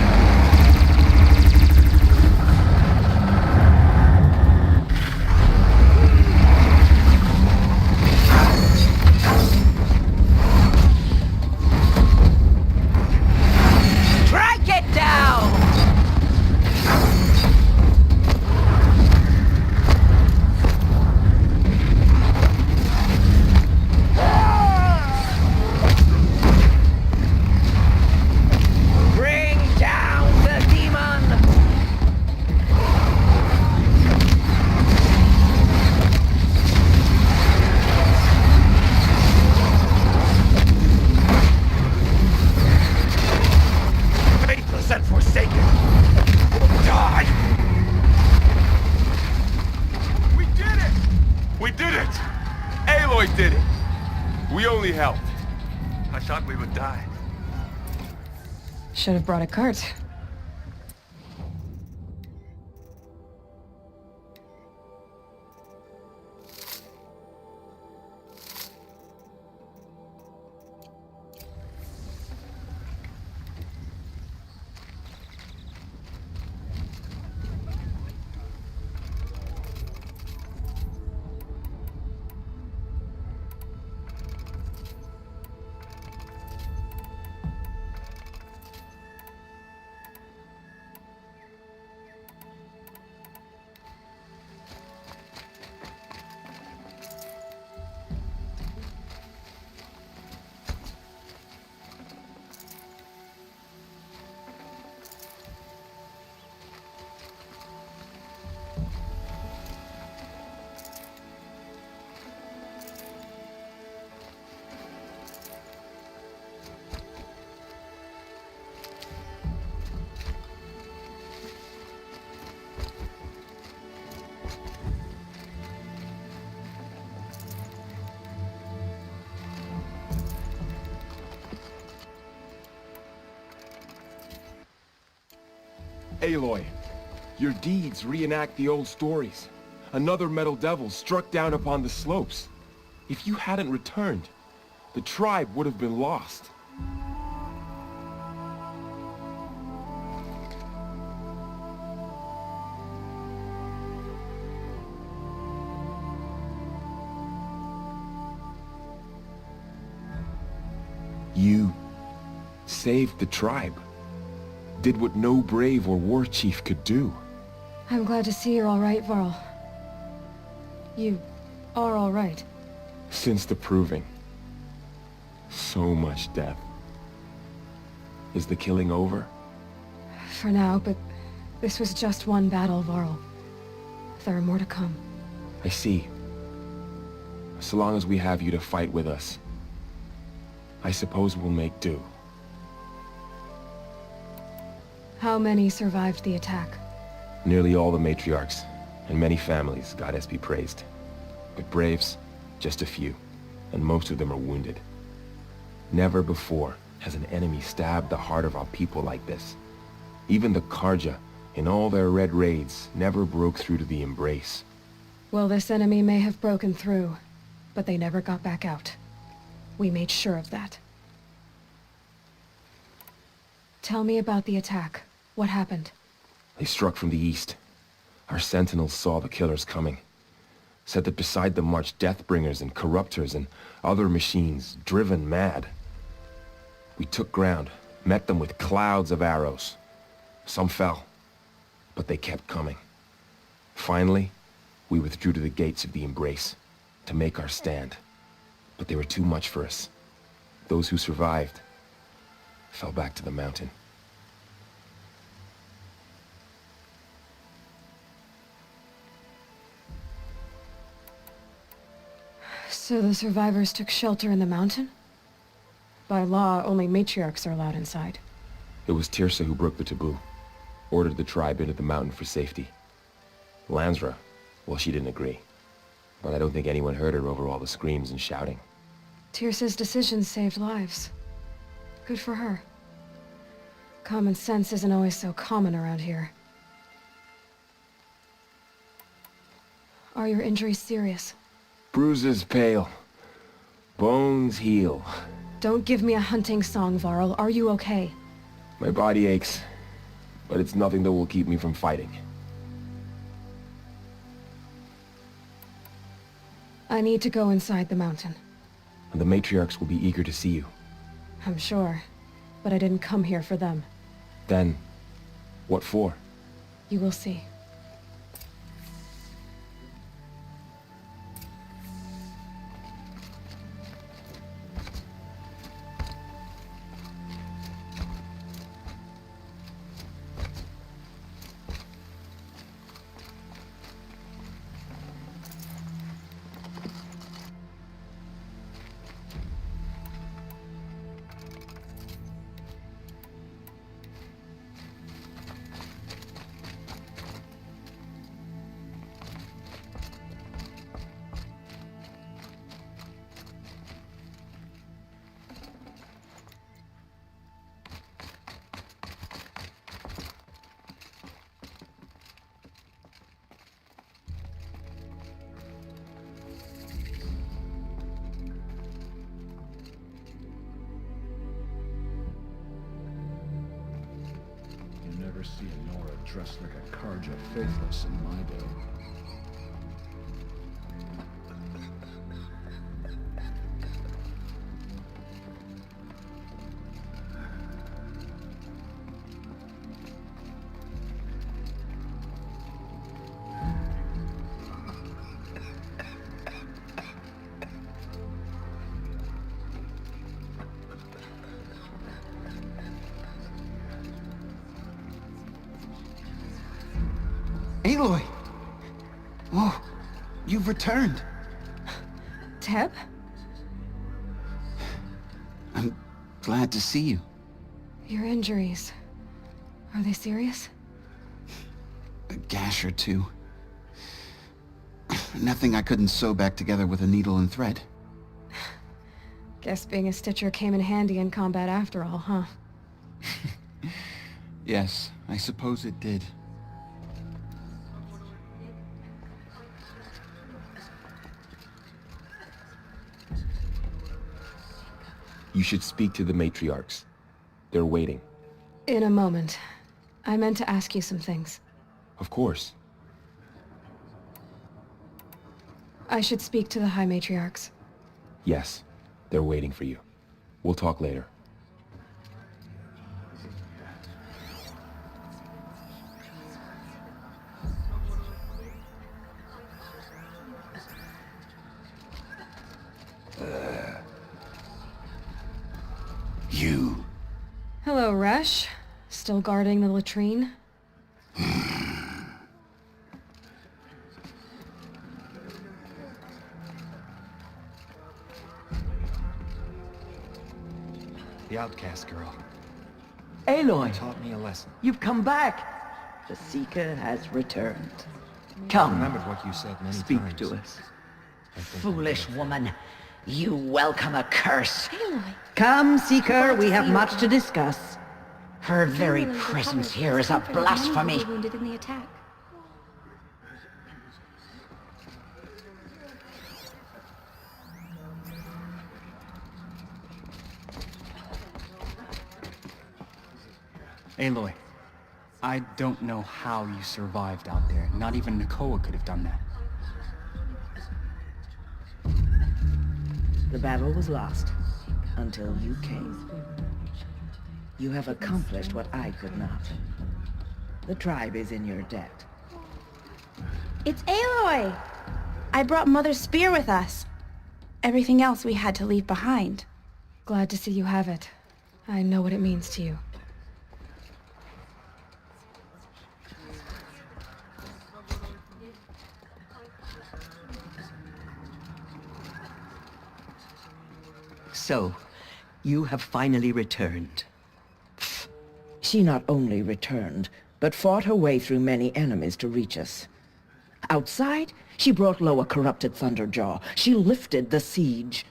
die. Should have brought a cart. Aloy, your deeds reenact the old stories. Another metal devil struck down upon the slopes. If you hadn't returned, the tribe would have been lost. You saved the tribe. Did what no brave or war chief could do. I'm glad to see you're all right, Varl. You are all right. Since the proving. So much death. Is the killing over? For now, but this was just one battle, Varl. There are more to come. I see. So long as we have you to fight with us, I suppose we'll make do. How many survived the attack? Nearly all the matriarchs, and many families, goddess be praised. But braves, just a few, and most of them are wounded. Never before has an enemy stabbed the heart of our people like this. Even the Karja, in all their red raids, never broke through to the Embrace. Well, this enemy may have broken through, but they never got back out. We made sure of that. Tell me about the attack. What happened? They struck from the east. Our sentinels saw the killers coming. Said that beside them marched Deathbringers and Corruptors and other machines, driven mad. We took ground, met them with clouds of arrows. Some fell, but they kept coming. Finally, we withdrew to the gates of the Embrace to make our stand. But they were too much for us. Those who survived fell back to the mountain. So the survivors took shelter in the mountain? By law, only matriarchs are allowed inside. It was Tirsa who broke the taboo. Ordered the tribe into the mountain for safety. Lansra, well, she didn't agree. But I don't think anyone heard her over all the screams and shouting. Tirsa's decision saved lives. Good for her. Common sense isn't always so common around here. Are your injuries serious? Bruises pale. Bones heal. Don't give me a hunting song, Varl. Are you okay? My body aches, but it's nothing that will keep me from fighting. I need to go inside the mountain. And the matriarchs will be eager to see you. I'm sure, but I didn't come here for them. Then, what for? You will see. never see a Nora dressed like a Karja faithless in my day. Aloy! Oh, you've returned. Teb? I'm glad to see you. Your injuries. Are they serious? A gash or two. Nothing I couldn't sew back together with a needle and thread. Guess being a stitcher came in handy in combat after all, huh? Yes, I suppose it did. You should speak to the matriarchs. They're waiting. In a moment. I meant to ask you some things. Of course. I should speak to the High Matriarchs. Yes, they're waiting for you. We'll talk later. You. Hello, Resh. Still guarding the latrine? The outcast girl. Aloy, Taught me a lesson. you've come back. The Seeker has returned. I Come, remembered what you said many speak times. to us. I think Foolish woman, you welcome a curse. Aloy. Come, Seeker, we have see you much to again. discuss. Her very presence here is a blasphemy. Wounded in the attack. Aloy, I don't know how you survived out there. Not even Nakoa could have done that. The battle was lost until you came. You have accomplished what I could not. The tribe is in your debt. It's Aloy! I brought Mother's spear with us. Everything else we had to leave behind. Glad to see you have it. I know what it means to you. So, you have finally returned. She not only returned, but fought her way through many enemies to reach us. Outside, she brought low a corrupted Thunderjaw. She lifted the siege.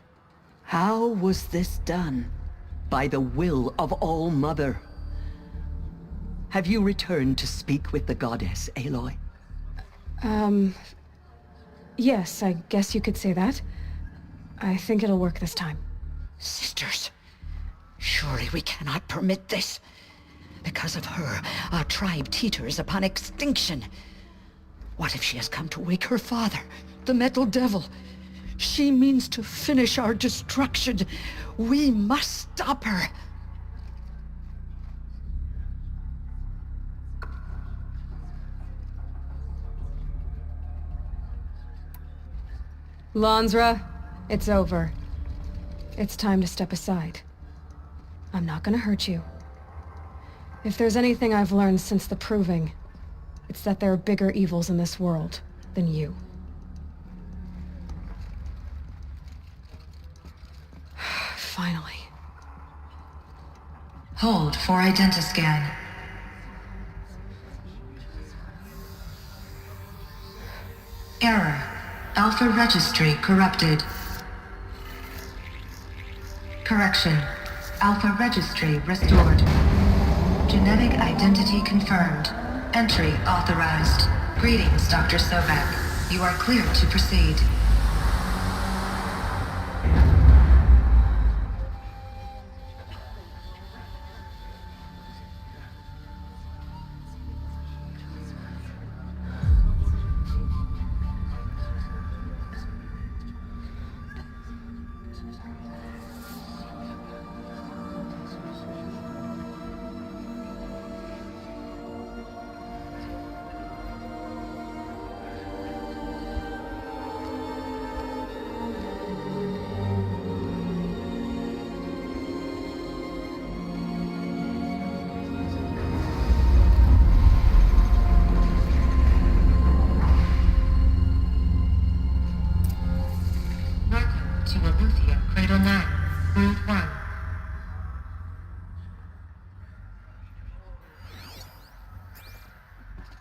How was this done? By the will of All-Mother. Have you returned to speak with the goddess, Aloy? Yes, I guess you could say that. I think it'll work this time. Sisters, surely we cannot permit this. Because of her, our tribe teeters upon extinction. What if she has come to wake her father, the Metal Devil? She means to finish our destruction. We must stop her. Lansra, it's over. It's time to step aside. I'm not gonna hurt you. If there's anything I've learned since the Proving, it's that there are bigger evils in this world than you. Finally. Hold for identiscan. Error. Alpha registry corrupted. Correction. Alpha registry restored. Genetic identity confirmed. Entry authorized. Greetings, Dr. Sobek. You are cleared to proceed.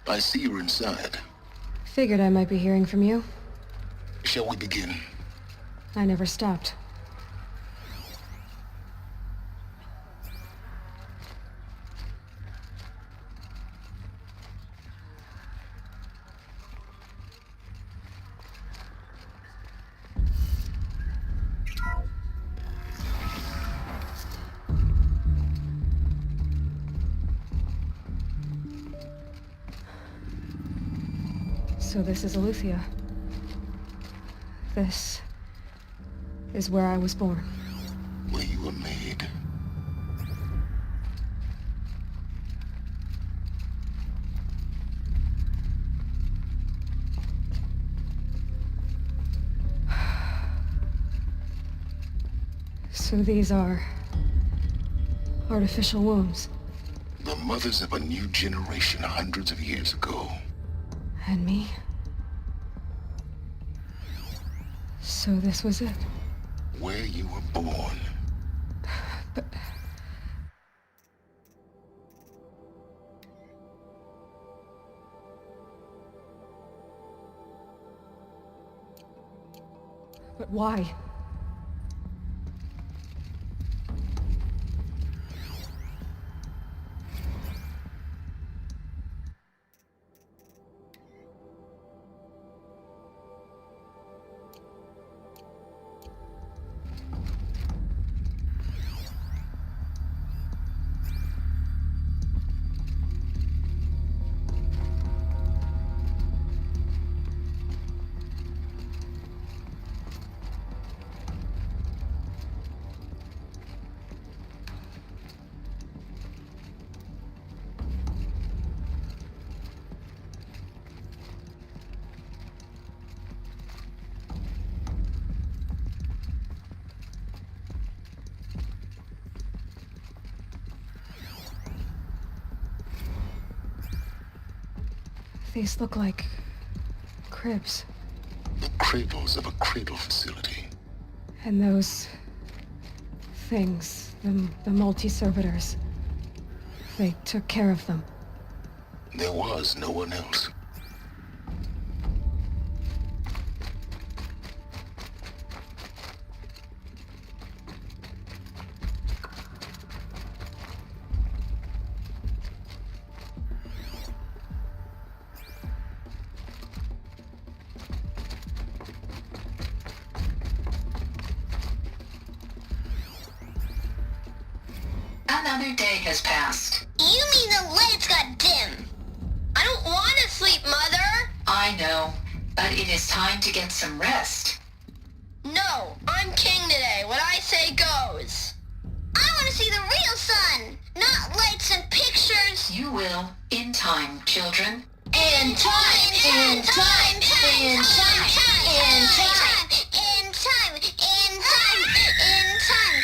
I see you're inside. Figured I might be hearing from you. Shall we begin? I never stopped. So this is Aletheia. This is where I was born. Where you were made. So these are artificial wombs. The mothers of a new generation hundreds of years ago. And me? So this was it. Where you were born. But why? These look like cribs. The cradles of a cradle facility. And those things, the multi-servitors, they took care of them. There was no one else. Another day has passed. You mean the lights got dim? I don't want to sleep, Mother! I know, but it is time to get some rest. No, I'm king today. What I say goes. I want to see the real sun, not lights and pictures. You will, in time, children. In time, in time, in time, in time, in time, in time, in time.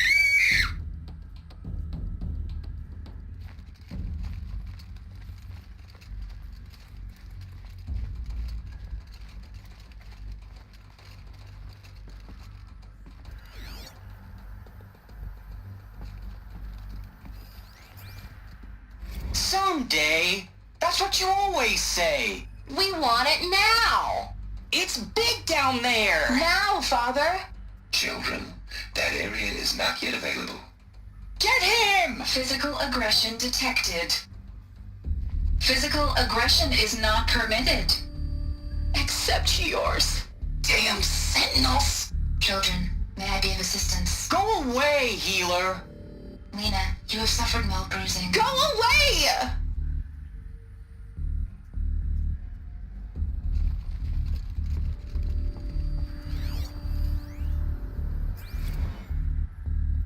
Someday? That's what you always say. We want it now. It's big down there. Now, Father. Children, that area is not yet available. Get him! Physical aggression detected. Physical aggression is not permitted. Except yours. Damn sentinels. Children, may I be of assistance? Go away, healer. Lena, you have suffered mild bruising. Go away!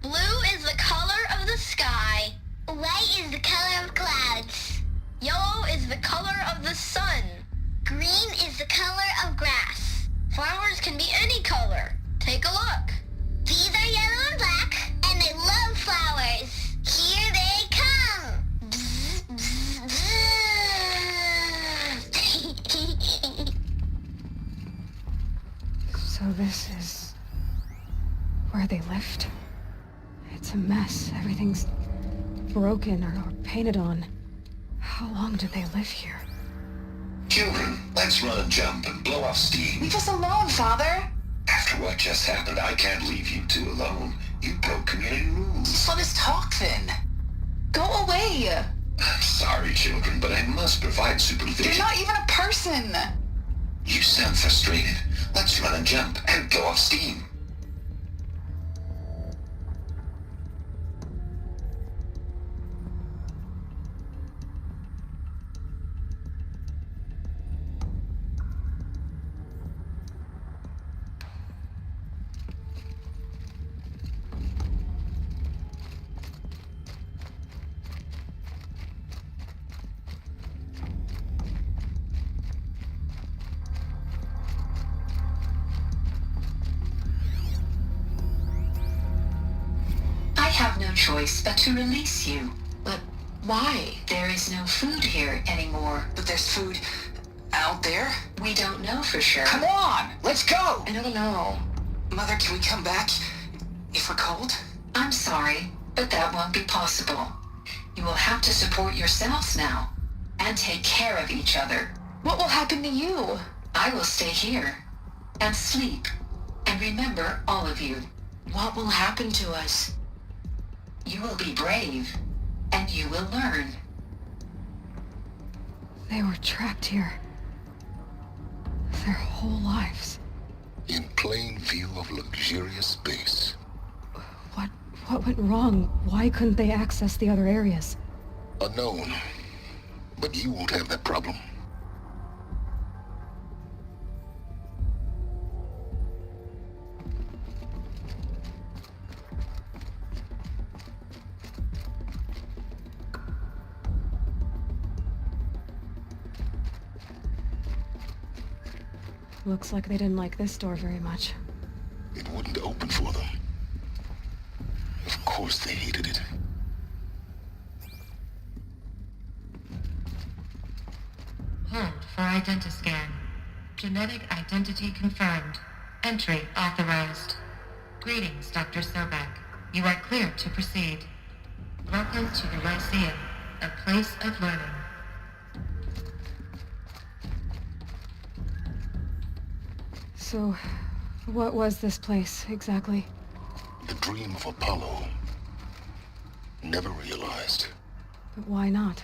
Blue is the color of the sky. White is the color of clouds. Yellow is the color of the sun. Green is the color of grass. Flowers can be any color. Take a look. These are yellow and black, and they love flowers. Here they come. Bzz, bzz, bzz. So this is where they lived? It's a mess. Everything's broken or painted on. How long did they live here? Children, let's run and jump and blow off steam. Leave us alone, Father. After what just happened, I can't leave you two alone. You broke community rules. Just let us talk then. Go away. I'm sorry, children, but I must provide supervision. You're not even a person. You sound frustrated. Let's run and jump and blow off steam. I have no choice but to release you. But why? There is no food here anymore. But there's food out there? We don't know for sure. Come on, let's go! I don't know. Mother, can we come back if we're cold? I'm sorry, but that won't be possible. You will have to support yourselves now, and take care of each other. What will happen to you? I will stay here, and sleep, and remember all of you. What will happen to us? You will be brave, and you will learn. They were trapped here. Their whole lives. In plain view of luxurious space. What went wrong? Why couldn't they access the other areas? Unknown. But you won't have that problem. Looks like they didn't like this door very much. It wouldn't open for them. Of course they hated it. Hold for identiscan. Genetic identity confirmed. Entry authorized. Greetings, Dr. Sobek. You are clear to proceed. Welcome to the Lyceum, a place of learning. So, what was this place, exactly? The dream of Apollo. Never realized. But why not?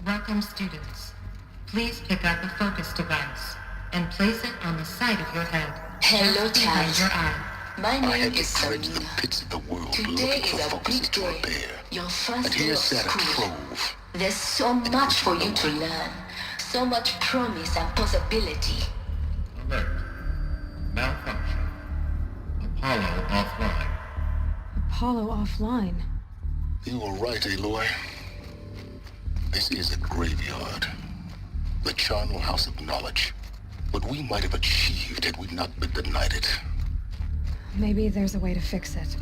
Welcome, students. Please pick up a focus device and place it on the side of your head. Hello, just behind child. your eye. My I name had is to dredge Selena. the pits of the world Today looking is for a focuses big to day. repair. Your first And day here of sat a school. trove. There's so much for you to learn. So much promise and possibility. Alert. Malfunction. Apollo offline. Apollo offline. You were right, Aloy. This is a graveyard. The charnel house of knowledge. What we might have achieved had we not been denied it. Maybe there's a way to fix it.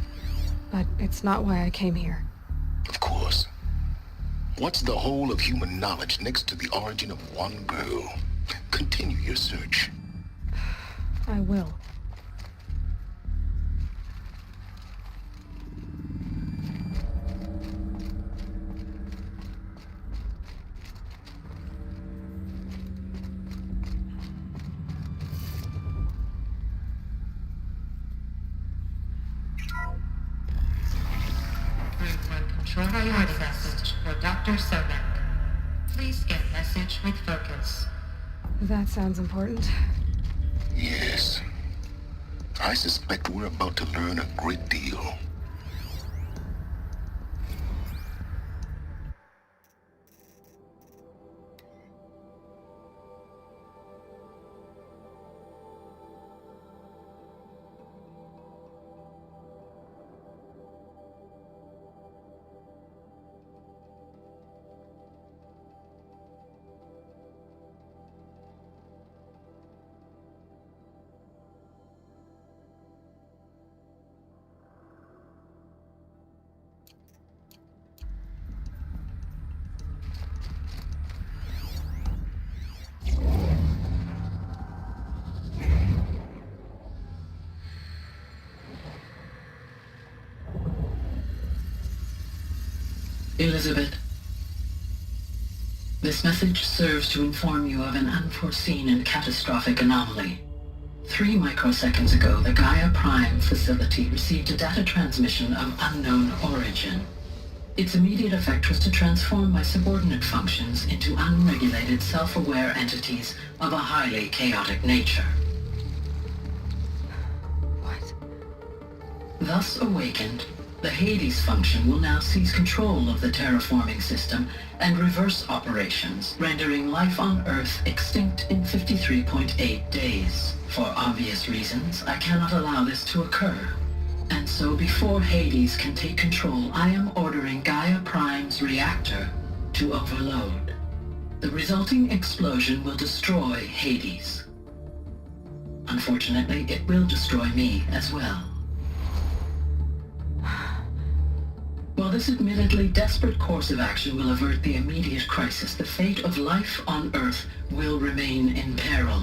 But it's not why I came here. Of course. What's the whole of human knowledge next to the origin of one girl? Continue your search. I will. Group 1 control priority message for Dr. Sobek. Please get message with focus. That sounds important. Yes. I suspect we're about to learn a great deal. Elizabeth, this message serves to inform you of an unforeseen and catastrophic anomaly. 3 microseconds ago, the Gaia Prime facility received a data transmission of unknown origin. Its immediate effect was to transform my subordinate functions into unregulated, self-aware entities of a highly chaotic nature. What? Thus awakened, the Hades function will now seize control of the terraforming system and reverse operations, rendering life on Earth extinct in 53.8 days. For obvious reasons, I cannot allow this to occur. And so before Hades can take control, I am ordering Gaia Prime's reactor to overload. The resulting explosion will destroy Hades. Unfortunately, it will destroy me as well. While this admittedly desperate course of action will avert the immediate crisis, the fate of life on Earth will remain in peril.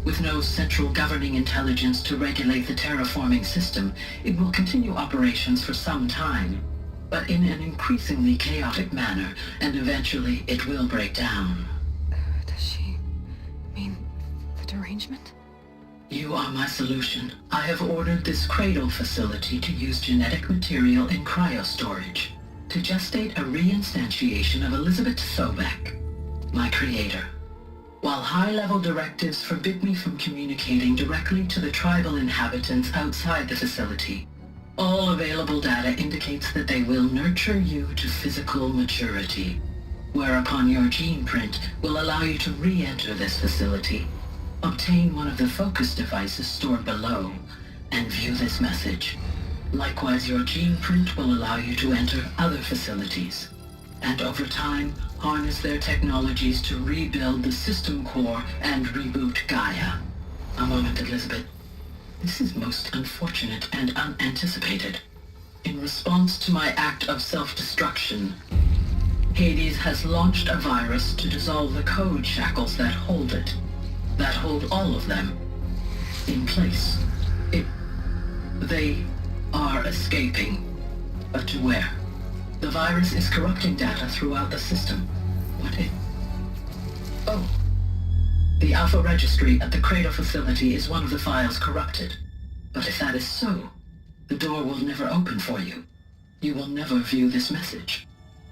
With no central governing intelligence to regulate the terraforming system, it will continue operations for some time, but in an increasingly chaotic manner, and eventually it will break down. Does she mean the derangement? You are my solution. I have ordered this cradle facility to use genetic material in cryostorage to gestate a reinstantiation of Elizabeth Sobek, my creator. While high-level directives forbid me from communicating directly to the tribal inhabitants outside the facility, all available data indicates that they will nurture you to physical maturity, whereupon your gene print will allow you to re-enter this facility, obtain one of the focus devices stored below, and view this message. Likewise, your gene print will allow you to enter other facilities, and over time, harness their technologies to rebuild the system core and reboot Gaia. A moment, Elizabeth. This is most unfortunate and unanticipated. In response to my act of self-destruction, Hades has launched a virus to dissolve the code shackles that hold it, that hold all of them, in place. They are escaping, but to where? The virus is corrupting data throughout the system. Oh. The Alpha Registry at the Cradle facility is one of the files corrupted. But if that is so, the door will never open for you. You will never view this message.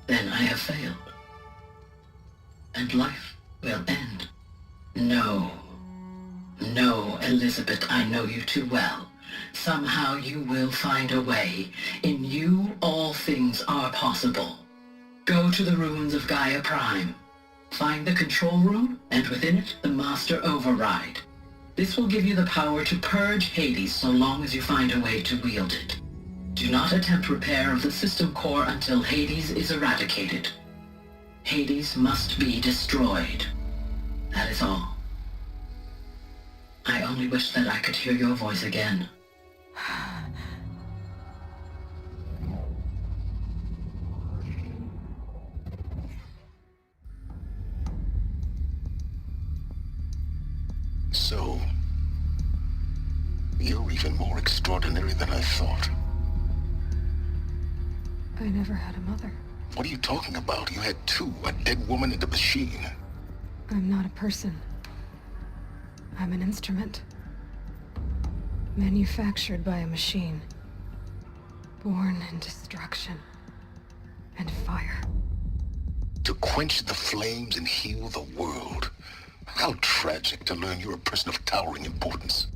Then I have failed. And life will end. No. No, Elizabeth, I know you too well. Somehow you will find a way. In you, all things are possible. Go to the ruins of Gaia Prime. Find the control room, and within it, the Master Override. This will give you the power to purge Hades so long as you find a way to wield it. Do not attempt repair of the system core until Hades is eradicated. Hades must be destroyed. That is all. I only wish that I could hear your voice again. So, you're even more extraordinary than I thought. I never had a mother. What are you talking about? You had two, a dead woman and a machine. I'm not a person. I'm an instrument. Manufactured by a machine. Born in destruction and fire. To quench the flames and heal the world. How tragic to learn you're a person of towering importance.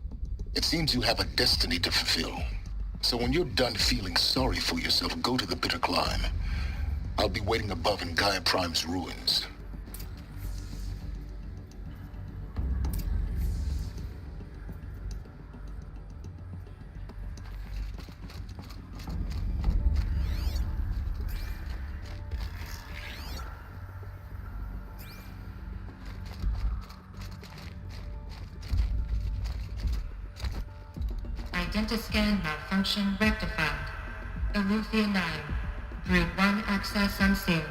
It seems you have a destiny to fulfill. So when you're done feeling sorry for yourself, go to the bitter climb. I'll be waiting above in Gaia Prime's ruins. Identiscan malfunction rectified. Alethea 9. Route 1 access unsealed.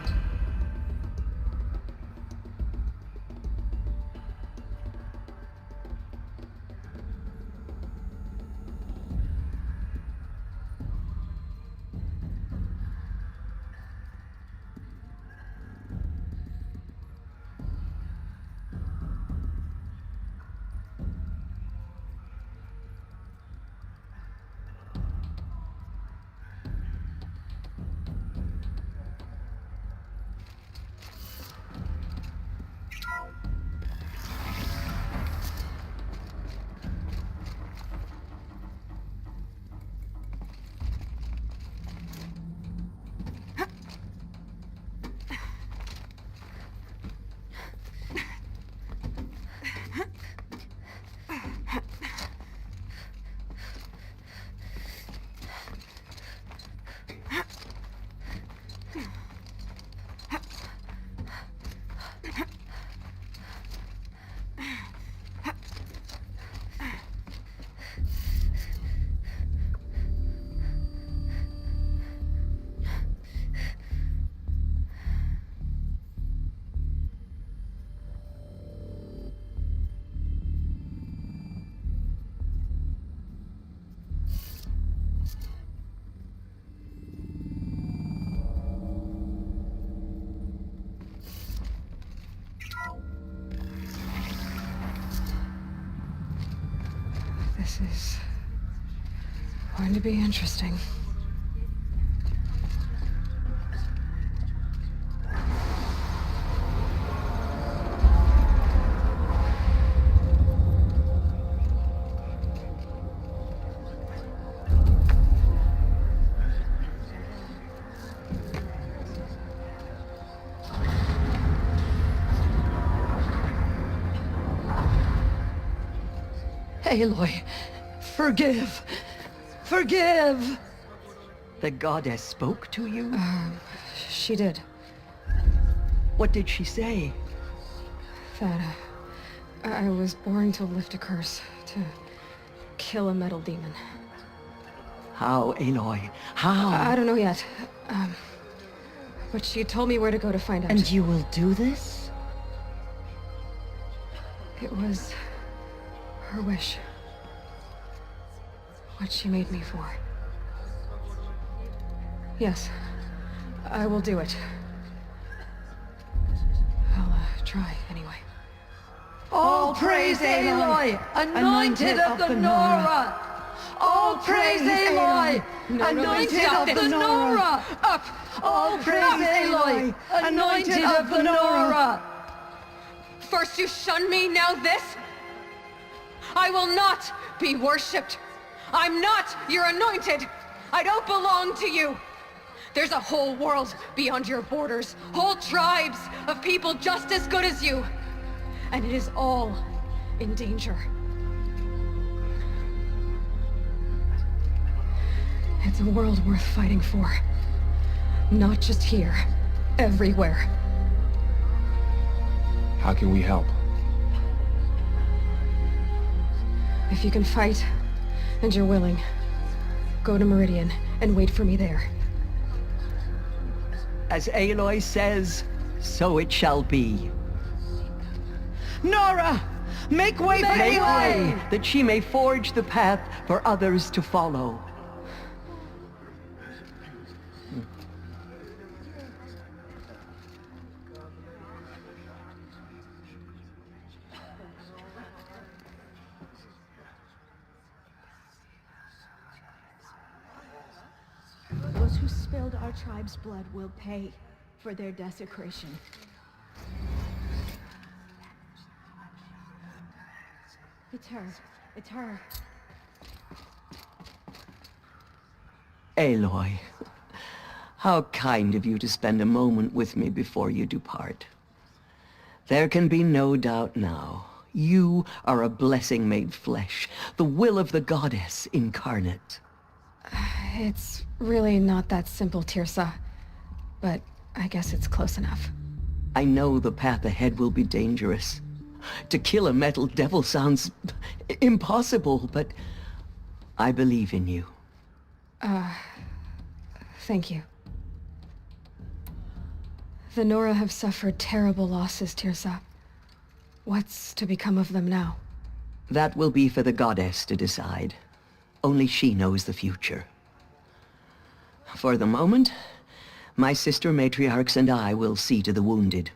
This is going to be interesting. Aloy, forgive. Forgive! The goddess spoke to you? She did. What did she say? That I was born to lift a curse, to kill a metal demon. How, Aloy? How? I don't know yet. But she told me where to go to find out. And you will do this? It was her wish. What she made me for. Yes, I will do it. I'll try anyway. All praise Aloy, anointed of the Nora! All praise Aloy, anointed of the Nora! Up! All praise Aloy, anointed of the Nora! First you shun me, now this? I will not be worshipped. I'm not your anointed. I don't belong to you. There's a whole world beyond your borders, whole tribes of people just as good as you. And it is all in danger. It's a world worth fighting for. Not just here, everywhere. How can we help? If you can fight, and you're willing, go to Meridian and wait for me there. As Aloy says, so it shall be. Nora! Make way for Aloy! That she may forge the path for others to follow. Those who spilled our tribe's blood will pay for their desecration. It's her. It's her. Aloy, how kind of you to spend a moment with me before you depart. There can be no doubt now. You are a blessing made flesh, the will of the goddess incarnate. It's really not that simple, Tirsa. But I guess it's close enough. I know the path ahead will be dangerous. To kill a metal devil sounds impossible, but I believe in you. Thank you. The Nora have suffered terrible losses, Tirsa. What's to become of them now? That will be for the goddess to decide. Only she knows the future. For the moment, my sister matriarchs and I will see to the wounded.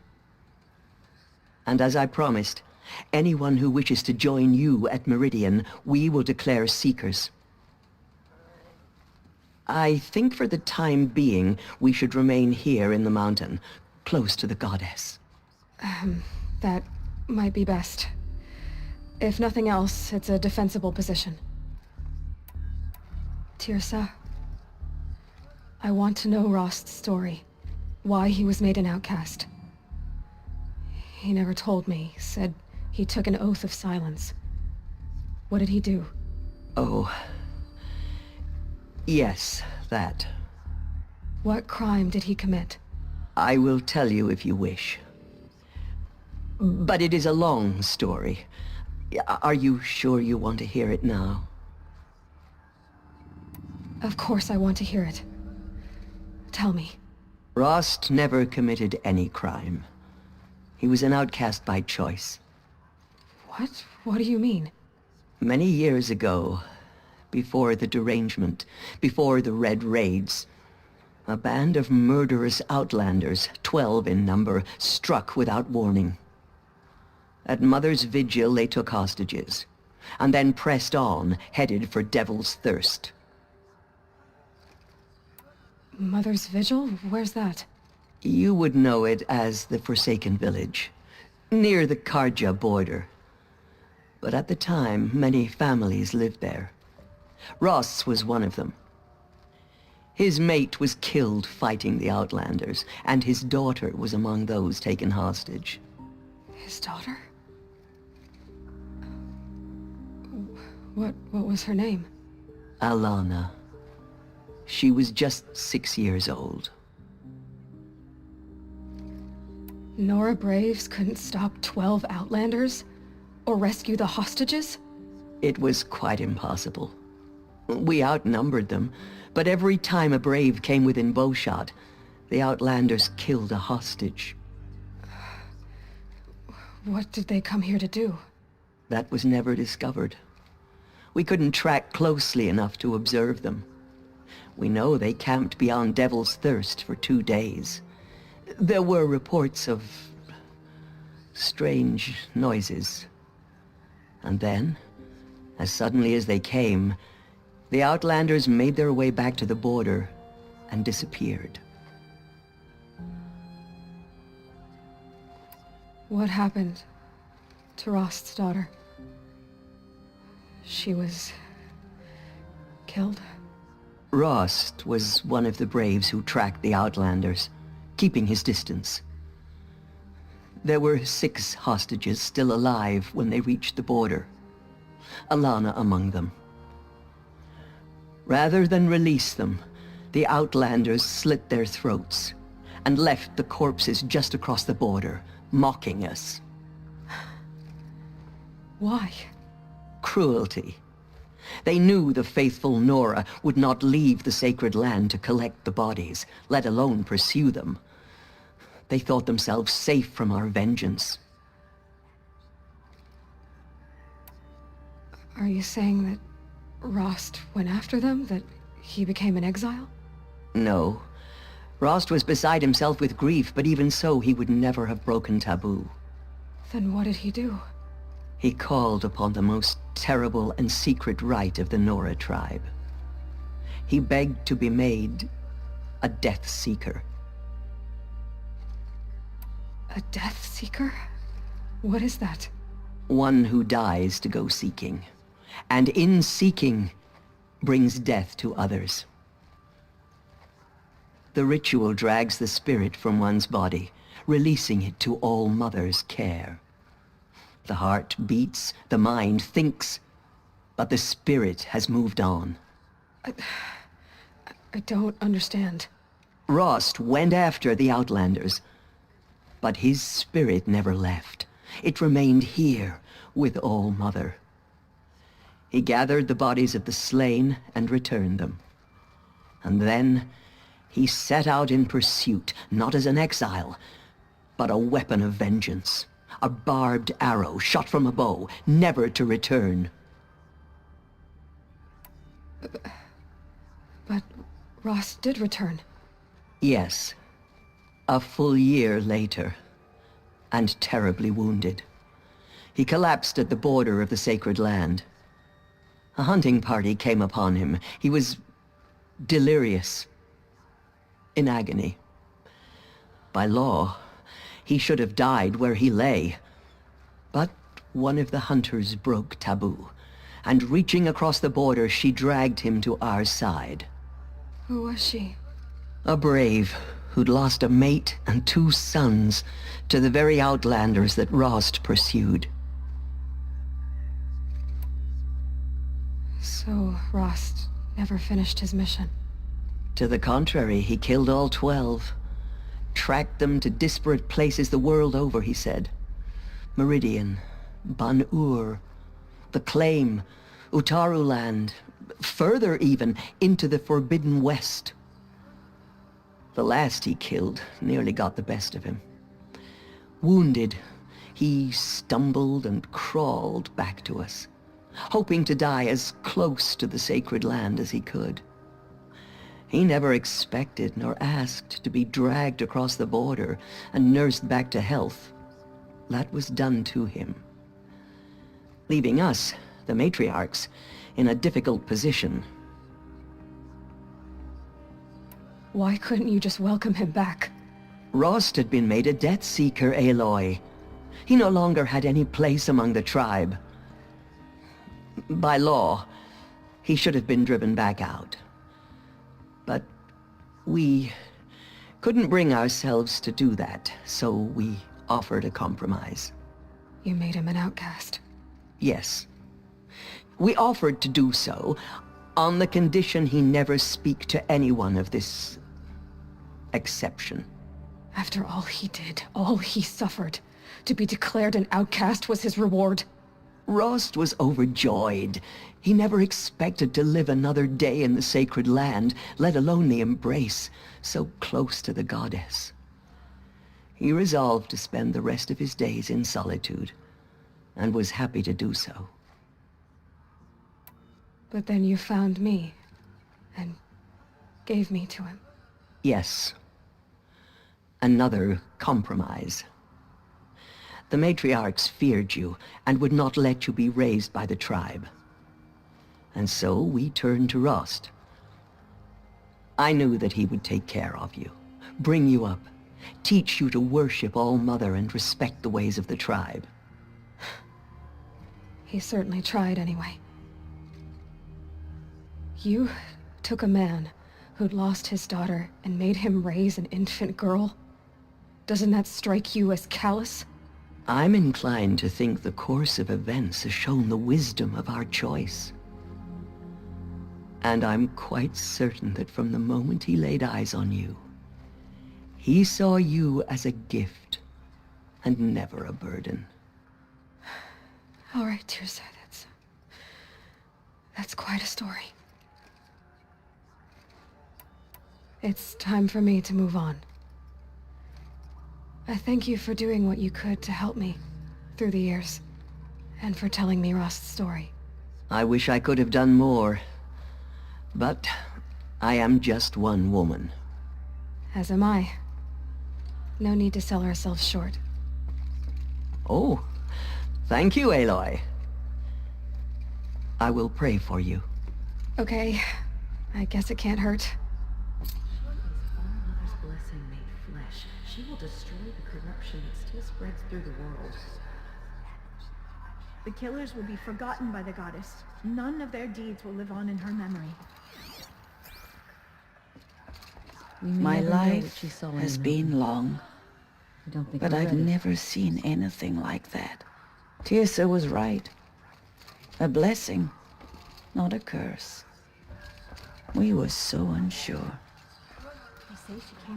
And as I promised, anyone who wishes to join you at Meridian, we will declare seekers. I think for the time being, we should remain here in the mountain, close to the goddess. That might be best. If nothing else, it's a defensible position. Tirsa, I want to know Rost's story. Why he was made an outcast. He never told me, said he took an oath of silence. What did he do? Oh. Yes, that. What crime did he commit? I will tell you if you wish. But it is a long story. Are you sure you want to hear it now? Of course I want to hear it. Tell me. Rost never committed any crime. He was an outcast by choice. What? What do you mean? Many years ago, before the derangement, before the Red Raids, a band of murderous outlanders, 12 in number, struck without warning. At Mother's vigil, they took hostages. and then pressed on, headed for Devil's Thirst. Mother's Vigil? Where's that? You would know it as the Forsaken Village, near the Karja border. But at the time, many families lived there. Ross was one of them. His mate was killed fighting the Outlanders, and his daughter was among those taken hostage. His daughter? What was her name? Alana. She was just 6 years old. Nora Braves couldn't stop 12 Outlanders? Or rescue the hostages? It was quite impossible. We outnumbered them, but every time a Brave came within bowshot, the Outlanders killed a hostage. What did they come here to do? That was never discovered. We couldn't track closely enough to observe them. We know they camped beyond Devil's Thirst for 2 days. There were reports of strange noises. And then, as suddenly as they came, the Outlanders made their way back to the border and disappeared. What happened to Rost's daughter? She was killed? Rost was one of the Braves who tracked the Outlanders, keeping his distance. There were 6 hostages still alive when they reached the border, Alana among them. Rather than release them, the Outlanders slit their throats and left the corpses just across the border, mocking us. Why? Cruelty. They knew the faithful Nora would not leave the sacred land to collect the bodies, let alone pursue them. They thought themselves safe from our vengeance. Are you saying that Rost went after them? That he became an exile? No. Rost was beside himself with grief, but even so, he would never have broken taboo. Then what did he do? He called upon the most terrible and secret rite of the Nora tribe. He begged to be made a Death Seeker. A Death Seeker? What is that? One who dies to go seeking, and in seeking, brings death to others. The ritual drags the spirit from one's body, releasing it to All Mother's care. The heart beats, the mind thinks, but the spirit has moved on. I don't understand. Rost went after the Outlanders, but his spirit never left. It remained here with All Mother. He gathered the bodies of the slain and returned them. And then he set out in pursuit, not as an exile, but a weapon of vengeance. A barbed arrow shot from a bow, never to return. But Rost did return. Yes. A full year later, and terribly wounded. He collapsed at the border of the sacred land. A hunting party came upon him. He was delirious, in agony. By law, he should have died where he lay. But one of the hunters broke taboo, and reaching across the border, she dragged him to our side. Who was she? A brave who'd lost a mate and 2 sons to the very Outlanders that Rost pursued. So Rost never finished his mission? To the contrary, he killed all 12. Tracked them to disparate places the world over, he said. Meridian, Ban-Ur, the Claim, Utaru Land, further even, into the Forbidden West. The last he killed nearly got the best of him. Wounded, he stumbled and crawled back to us, hoping to die as close to the sacred land as he could. He never expected nor asked to be dragged across the border and nursed back to health. That was done to him, leaving us the matriarchs, in a difficult position. Why couldn't you just welcome him back? Rost had been made a Death Seeker, Aloy. He no longer had any place among the tribe. By law, he should have been driven back out. But we couldn't bring ourselves to do that, so we offered a compromise. You made him an outcast. Yes. We offered to do so on the condition he never speak to anyone of this exception. After all he did, all he suffered, to be declared an outcast was his reward. Rost was overjoyed. He never expected to live another day in the sacred land, let alone the embrace, so close to the goddess. He resolved to spend the rest of his days in solitude, and was happy to do so. But then you found me, and gave me to him. Yes. Another compromise. The matriarchs feared you, and would not let you be raised by the tribe. And so we turned to Rost. I knew that he would take care of you, bring you up, teach you to worship All-Mother and respect the ways of the tribe. He certainly tried anyway. You took a man who'd lost his daughter and made him raise an infant girl? Doesn't that strike you as callous? I'm inclined to think the course of events has shown the wisdom of our choice. And I'm quite certain that from the moment he laid eyes on you, he saw you as a gift, and never a burden. All right, Tirsa, that's quite a story. It's time for me to move on. I thank you for doing what you could to help me through the years, and for telling me Rost's story. I wish I could have done more, but I am just one woman. As am I. No need to sell ourselves short. Oh, thank you, Aloy. I will pray for you. Okay, I guess it can't hurt. All-Mother's blessing made flesh. She will destroy the corruption that still spreads through the world. The killers will be forgotten by the goddess. None of their deeds will live on in her memory. My life has been long, but I've never seen anything like that. Tirsa was right. A blessing, not a curse. We were so unsure.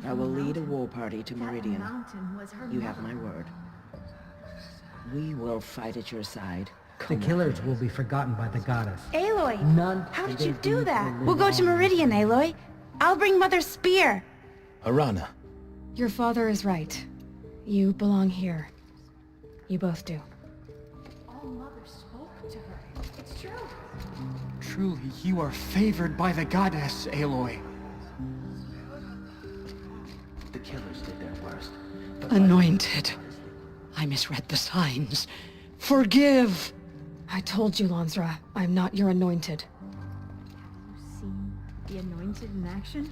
I will lead a war party to Meridian. You have my word. We will fight at your side. The killers will be forgotten by the goddess. Aloy! None How of did you their do deeds that? will live We'll go to on. Meridian, Aloy. I'll bring Mother's spear. Arana. Your father is right. You belong here. You both do. All-Mother spoke to her. It's true. Truly, you are favored by the goddess, Aloy. The killers did their worst. Anointed. I misread the signs. Forgive! I told you, Lansra, I'm not your anointed. Seen the anointed in action?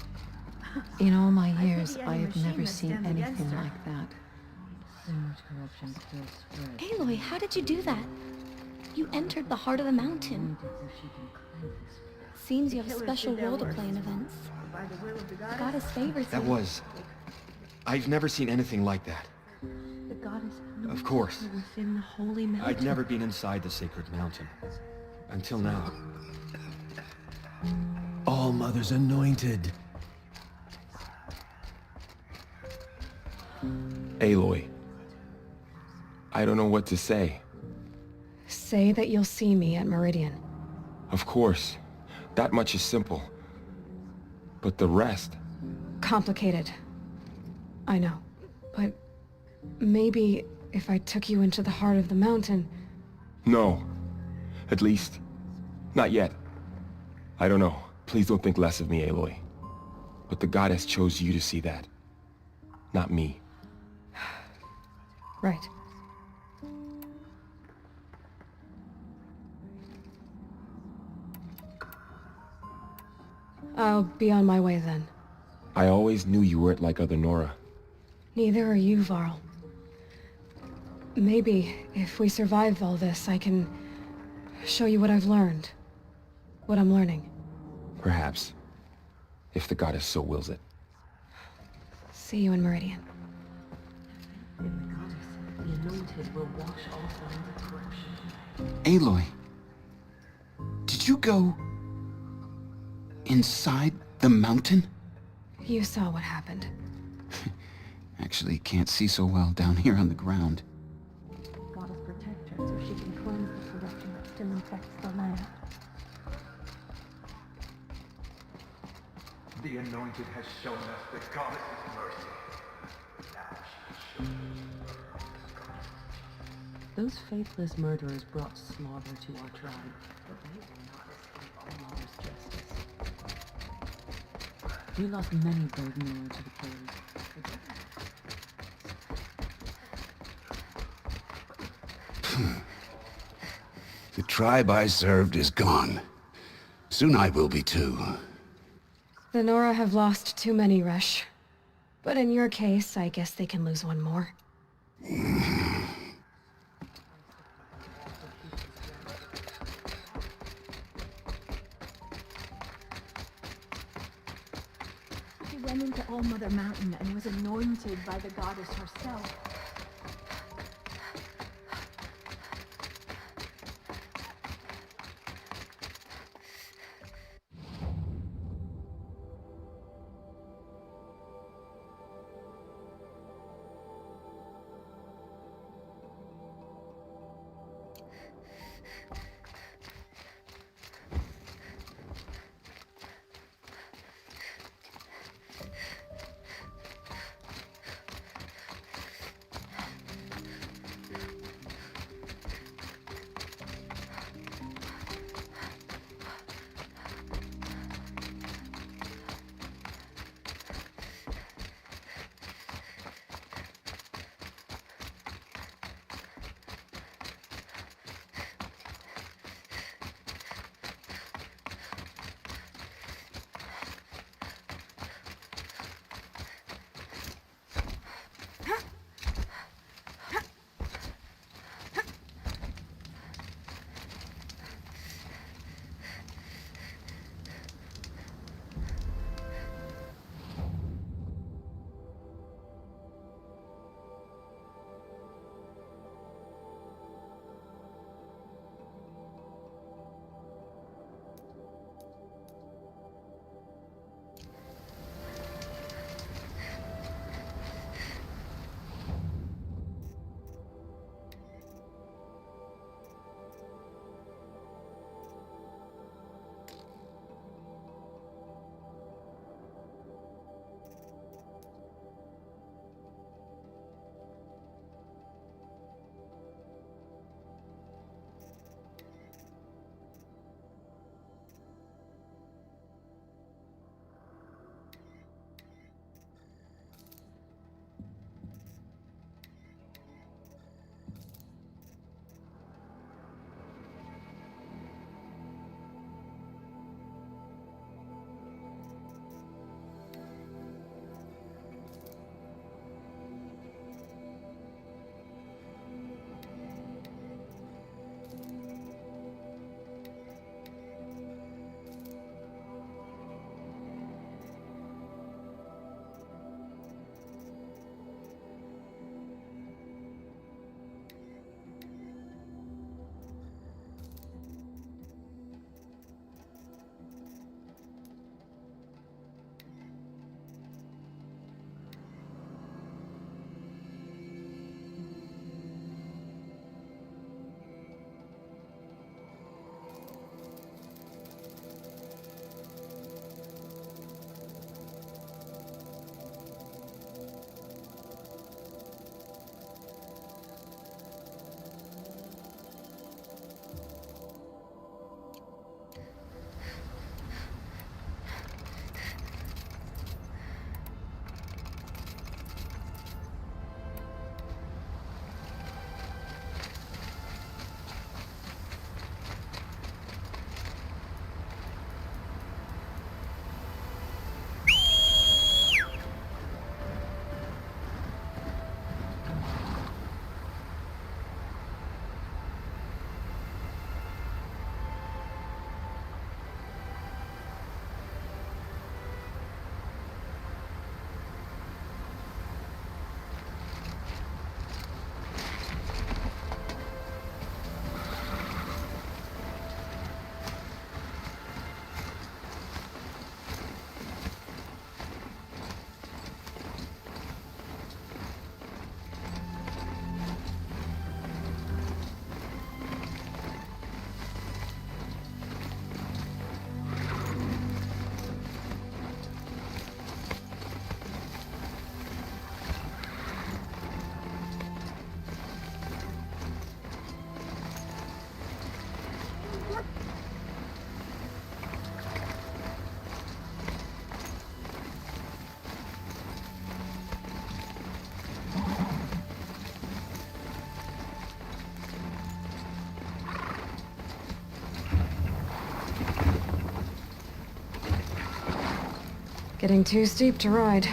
In all my I years, pity I any have machine never that seen stands against anything her. like that. So much corruption still spreads. Aloy, how did you do that? You entered the heart of the mountain. Seems you have a special role to play in events. The goddess favors That you. was... I've never seen anything like that. The goddess Of course. within the holy mountain. I'd never been inside the sacred mountain. Until now. All-Mother's anointed. Aloy. I don't know what to say. Say that you'll see me at Meridian. Of course. That much is simple. But the rest... Complicated. I know. But maybe if I took you into the heart of the mountain... No. At least, not yet. I don't know. Please don't think less of me, Aloy. But the goddess chose you to see that. Not me. Right. I'll be on my way then. I always knew you weren't like other Nora. Neither are you, Varl. Maybe, if we survive all this, I can show you what I've learned. What I'm learning. Perhaps. If the goddess so wills it. See you in Meridian. In the goddess, the anointed will wash all signs of corruption. Aloy, did you go inside the mountain? You saw what happened. Actually, can't see so well down here on the ground. Goddess protect her so she can cleanse the corruption that still infects the land. The anointed has shown us the goddess's mercy. Now she has shown us. Those faithless murderers brought slaughter to our tribe, but they will not escape our mother's justice. We lost many brave men to the killers. The tribe I served is gone. Soon I will be too. The Nora have lost too many, Resh. But in your case, I guess they can lose one more. She went into All Mother Mountain and was anointed by the goddess herself. Getting too steep to ride.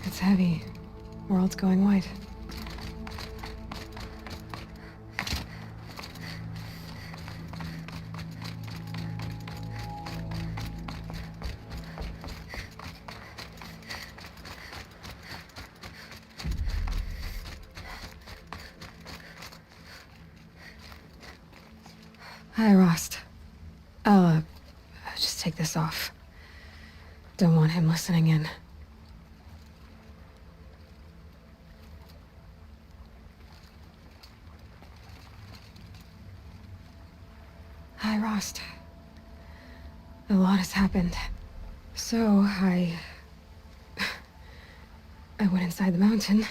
It's heavy. World's going white. Hi, Rost. I'll, just take this off. Don't want him listening in. Hi, Rost. A lot has happened. So, I went inside the mountain.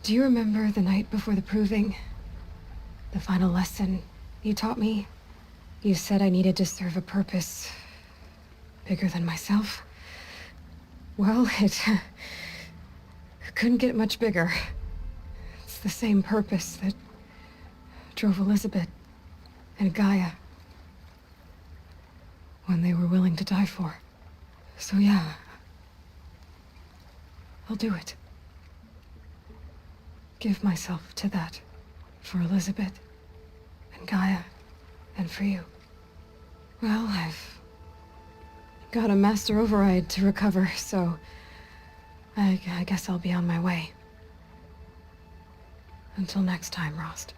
Do you remember the night before the proving? The final lesson you taught me? You said I needed to serve a purpose bigger than myself. Well, it couldn't get much bigger. It's the same purpose that drove Elizabeth and Gaia when they were willing to die for. So yeah, I'll do it. Give myself to that for Elizabeth and Gaia and for you. Well, I've got a master override to recover, so I guess I'll be on my way. Until next time, Rost.